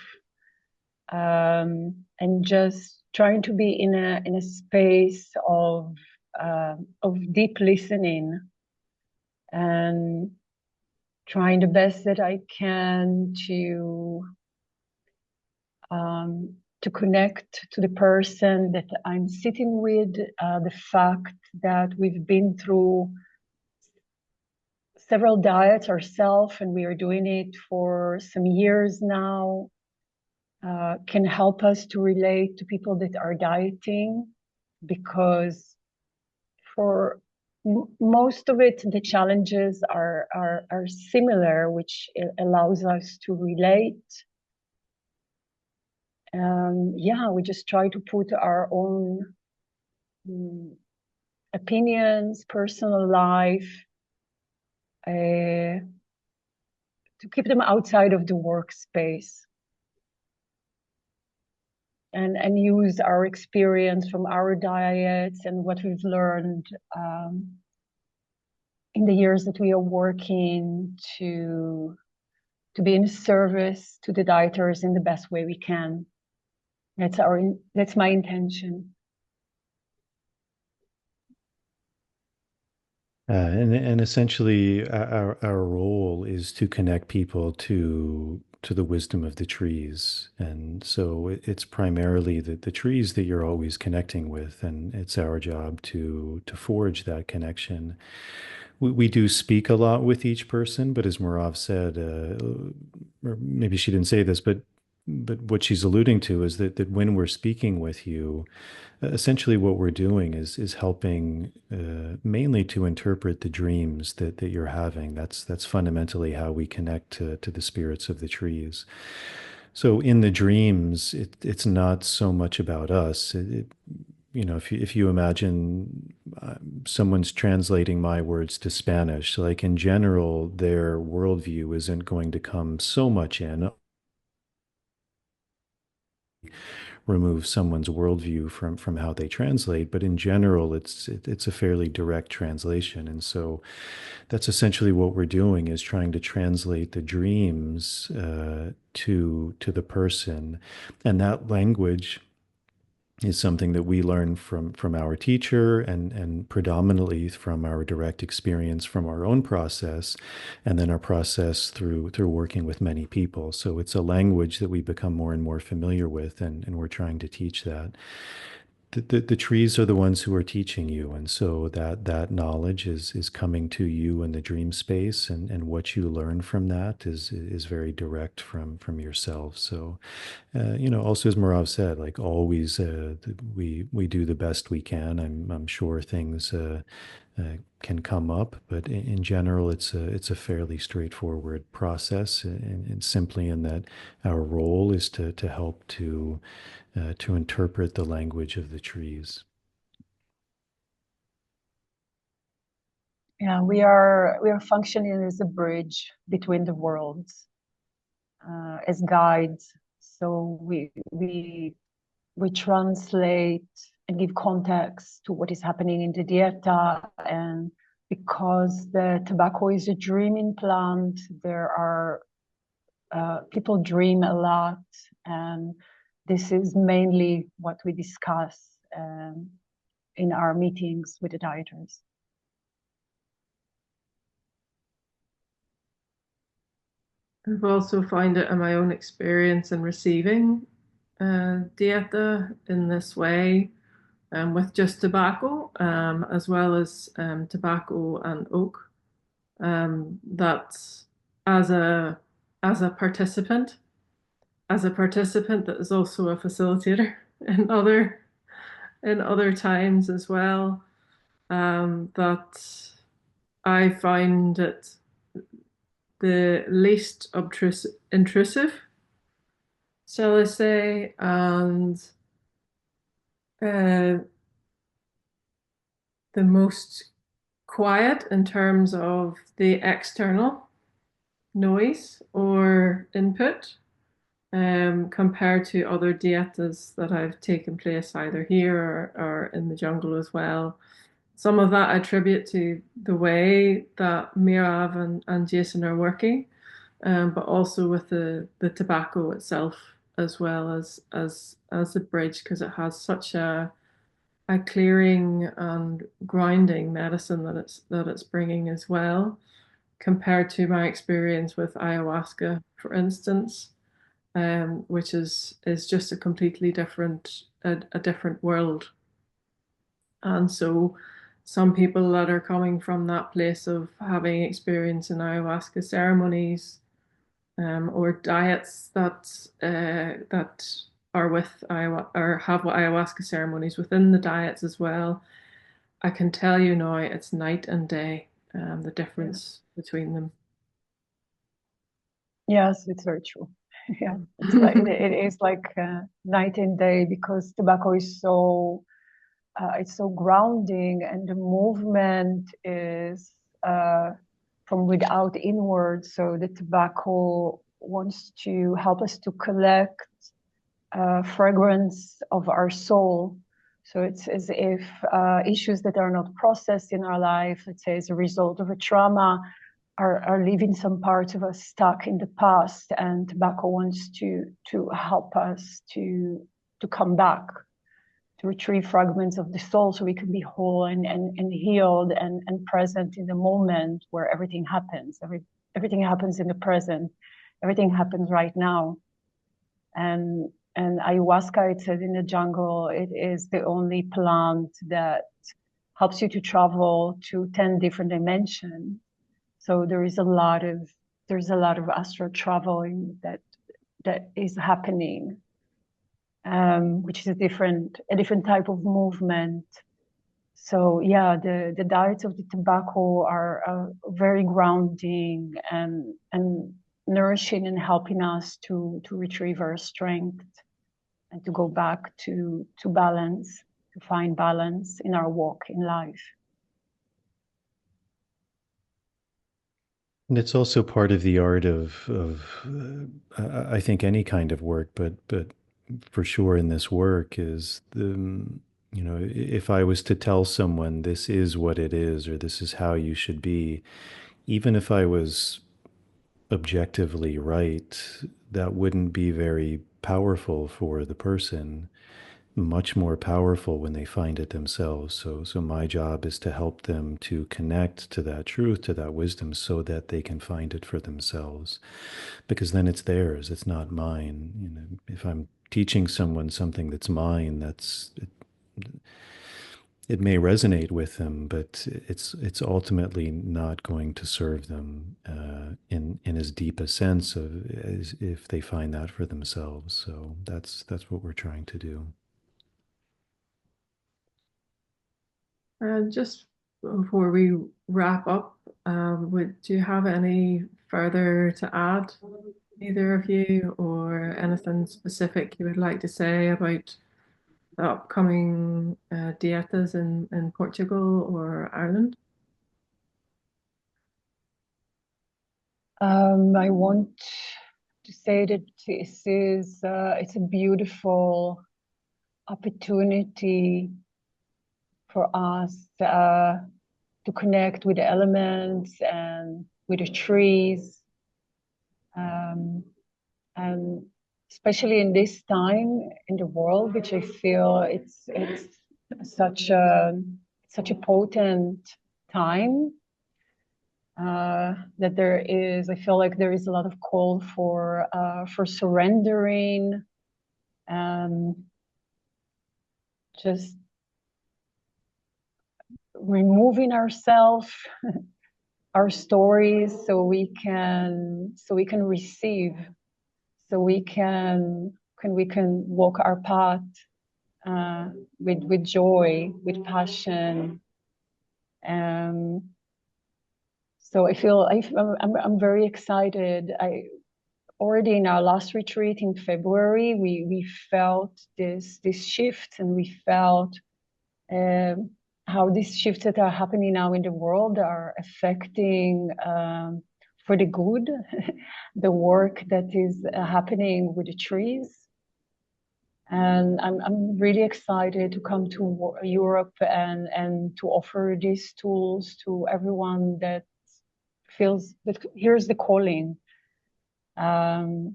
and just trying to be in a space of deep listening and trying the best that I can to connect to the person that I'm sitting with, the fact that we've been through several diets ourselves and we are doing it for some years now, can help us to relate to people that are dieting, because for most of it, the challenges are similar, which allows us to relate. Yeah, we just try to put our own opinions, personal life, to keep them outside of the workspace. And use our experience from our diets and what we've learned in the years that we are working to be in service to the dieters in the best way we can. That's my intention. And essentially, our role is to connect people to the wisdom of the trees, and so it's primarily the trees that you're always connecting with, and it's our job to forge that connection. We do speak a lot with each person, but as Merav said, or maybe she didn't say this, but what she's alluding to is that when we're speaking with you, essentially what we're doing is helping mainly to interpret the dreams that you're having. That's fundamentally how we connect to the spirits of the trees. So in the dreams, it's not so much about us. If you imagine someone's translating my words to Spanish, like in general, their worldview isn't going to come so much in. Remove someone's worldview from how they translate, but in general, it's a fairly direct translation, and so that's essentially what we're doing is trying to translate the dreams to the person, and that language is something that we learn from our teacher and predominantly from our direct experience from our own process, and then our process through working with many people. So it's a language that we become more and more familiar with, and we're trying to teach that. The trees are the ones who are teaching you, and so that knowledge is coming to you in the dream space, and what you learn from that is very direct from yourself. So also as Merav said, like always, we do the best we can. I'm sure things can come up, but in general, it's a fairly straightforward process, and simply in that our role is to help to interpret the language of the trees. Yeah, we are functioning as a bridge between the worlds, as guides. So we translate and give context to what is happening in the dieta. And because the tobacco is a dreaming plant, there are people dream a lot, and this is mainly what we discuss in our meetings with the dieters. I've also found it in my own experience in receiving dieta in this way, with just tobacco, as well as tobacco and oak. That as a participant, that is also a facilitator in other times as well. That I find it the least intrusive, shall I say, and the most quiet in terms of the external noise or input, compared to other dietas that have taken place either here or in the jungle as well. Some of that I attribute to the way that Merav and Jason are working, but also with the tobacco itself as well as the bridge, because it has such a clearing and grounding medicine that it's bringing as well, compared to my experience with ayahuasca, for instance, which is just a completely a different world. And so some people that are coming from that place of having experience in ayahuasca ceremonies, or diets that are with ayahuasca or have ayahuasca ceremonies within the diets as well, I can tell you now it's night and day, the difference between them. Yes, it's very true. Yeah, it is like night and day, because tobacco is it's so grounding, and the movement is from without inward. So the tobacco wants to help us to collect fragrance of our soul. So it's as if issues that are not processed in our life, let's say as a result of a trauma, are leaving some parts of us stuck in the past, and tobacco wants to help us to come back, to retrieve fragments of the soul, so we can be whole and healed and present in the moment where everything happens. Everything happens in the present. Everything happens right now. And ayahuasca, it says in the jungle, it is the only plant that helps you to travel to 10 different dimensions. So there's a lot of astral traveling that is happening, which is a different type of movement. So yeah, the diets of the tobacco are very grounding and nourishing, and helping us to retrieve our strength and to go back to balance, to find balance in our walk in life. And it's also part of the art of I think any kind of work, but for sure in this work is if I was to tell someone this is what it is, or this is how you should be, even if I was objectively right, that wouldn't be very powerful for the person, much more powerful when they find it themselves. So my job is to help them to connect to that truth, to that wisdom, so that they can find it for themselves. Because then it's theirs, it's not mine. You know, if I'm teaching someone something that's mine, it may resonate with them, but it's ultimately not going to serve them in as deep a sense of as if they find that for themselves. So that's what we're trying to do. Just before we wrap up, do you have any further to add, either of you, or anything specific you would like to say about the upcoming dietas in Portugal or Ireland? I want to say that this is it's a beautiful opportunity for us to connect with the elements and with the trees, and especially in this time in the world, which I feel it's such a potent time. That there is, I feel like there is a lot of call for surrendering, and just removing ourselves, our stories, so we can receive, so we can walk our path with joy, with passion. So I'm very excited. I already in our last retreat in February, we felt this shift, and we felt how these shifts that are happening now in the world are affecting for the good the work that is happening with the trees. And I'm really excited to come to Europe and to offer these tools to everyone that feels that here's the calling, to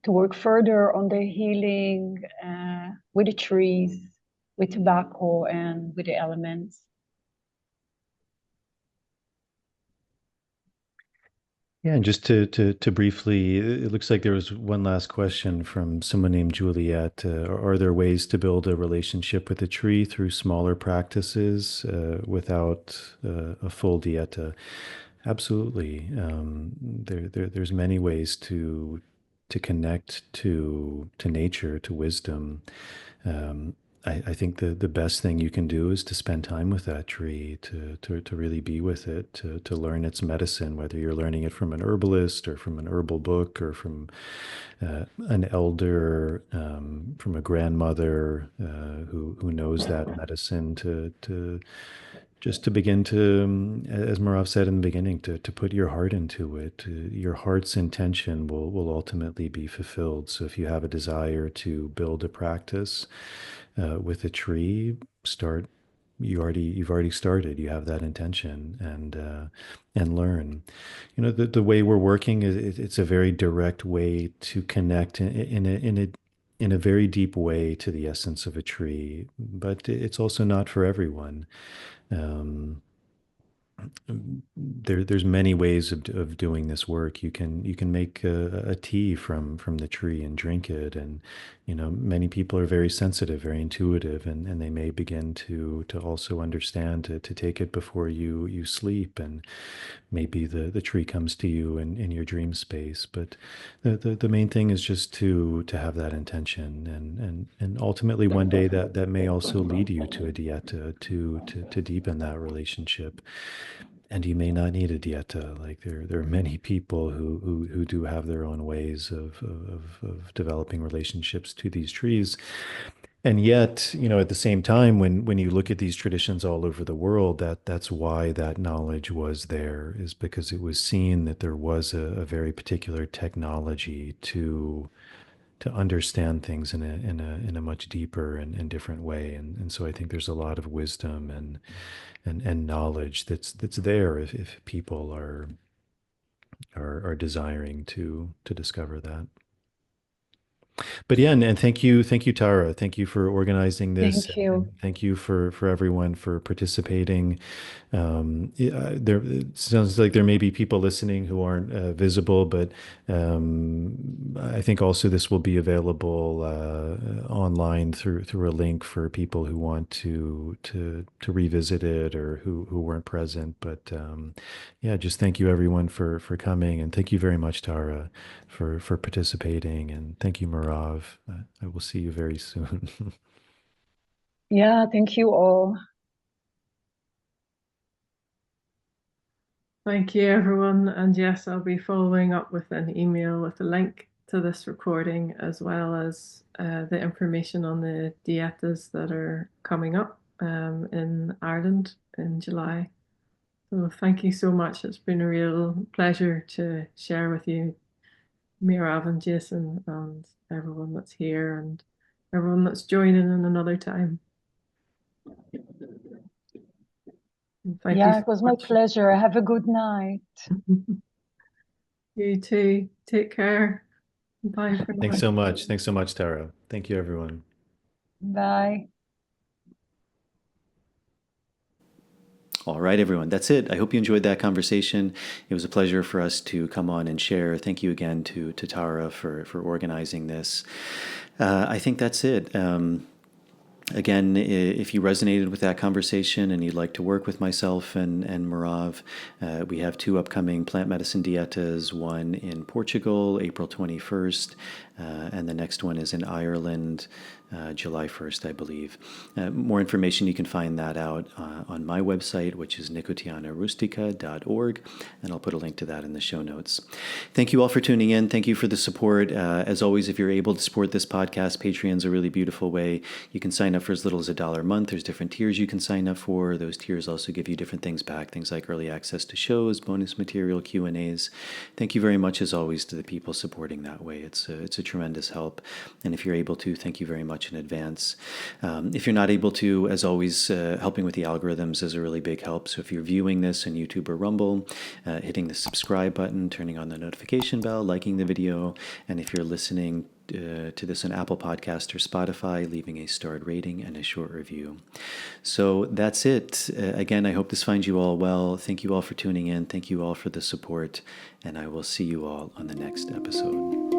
work further on the healing with the trees, with tobacco, and with the elements. Yeah, and just to briefly, it looks like there was one last question from someone named Juliet. Are there ways to build a relationship with a tree through smaller practices without a full dieta? Absolutely. There's many ways to connect to nature, to wisdom. Um, I think the best thing you can do is to spend time with that tree, to really be with it, to learn its medicine, whether you're learning it from an herbalist or from an herbal book or from an elder, from a grandmother who knows that medicine, to just to begin to, as Merav said in the beginning, to put your heart into it. Your heart's intention will ultimately be fulfilled. So if you have a desire to build a practice with a tree, start. You've already started. You have that intention, and learn. You know, the way we're working is it's a very direct way to connect in a very deep way to the essence of a tree, but it's also not for everyone. Um, there's many ways of doing this work. You can make a tea from the tree and drink it, and you know many people are very sensitive, very intuitive, and they may begin to also understand to take it before you sleep, and maybe the tree comes to you in your dream space. But the main thing is just to have that intention, and ultimately one day that may also lead you to a dieta to deepen that relationship. And you may not need a dieta. Like there are many people who do have their own ways of developing relationships to these trees. And yet, you know, at the same time, when you look at these traditions all over the world, that's why that knowledge was there, is because it was seen that there was a very particular technology to understand things in a much deeper and different way. And so I think there's a lot of wisdom and knowledge that's there if people are desiring to discover that. But yeah, and thank you, Tara. Thank you for organizing this, Thank and you. thank you for everyone for participating. There it sounds like there may be people listening who aren't visible, but I think also this will be available online through a link for people who want to revisit it or who weren't present. But yeah, just thank you everyone for coming, and thank you very much, Tara, for participating, and thank you, Merav. I will see you very soon. Yeah, thank you all. Thank you, everyone. And yes, I'll be following up with an email with a link to this recording, as well as the information on the dietas that are coming up in Ireland in July. So thank you so much. It's been a real pleasure to share with you, Mirav and Jason, and everyone that's here and everyone that's joining in another time. Thank you Yeah, so it was my much. pleasure. Have a good night. You too. Take care. Bye for Thanks now. so much. Thanks so much, Tara. Thank you, everyone. Bye. All right, everyone. That's it. I hope you enjoyed that conversation. It was a pleasure for us to come on and share. Thank you again to Tara for organizing this. I think that's it. Again, if you resonated with that conversation and you'd like to work with myself and Merav, we have 2 upcoming plant medicine dietas, one in Portugal, April 21st, and the next one is in Ireland, July 1st, I believe. More information, you can find that out on my website, which is nicotianarustica.org, and I'll put a link to that in the show notes. Thank you all for tuning in. Thank you for the support. As always, if you're able to support this podcast, Patreon's a really beautiful way. You can sign up for as little as $1 a month. There's different tiers you can sign up for. Those tiers also give you different things back, things like early access to shows, bonus material, Q&As. Thank you very much, as always, to the people supporting that way. It's a tremendous help. And if you're able to, thank you very much in advance. If you're not able to, as always, helping with the algorithms is a really big help. So if you're viewing this on YouTube or Rumble, hitting the subscribe button, turning on the notification bell, liking the video, and if you're listening to this on Apple Podcast or Spotify, leaving a starred rating and a short review. So that's it. Again, I hope this finds you all well. Thank you all for tuning in. Thank you all for the support, and I will see you all on the next episode.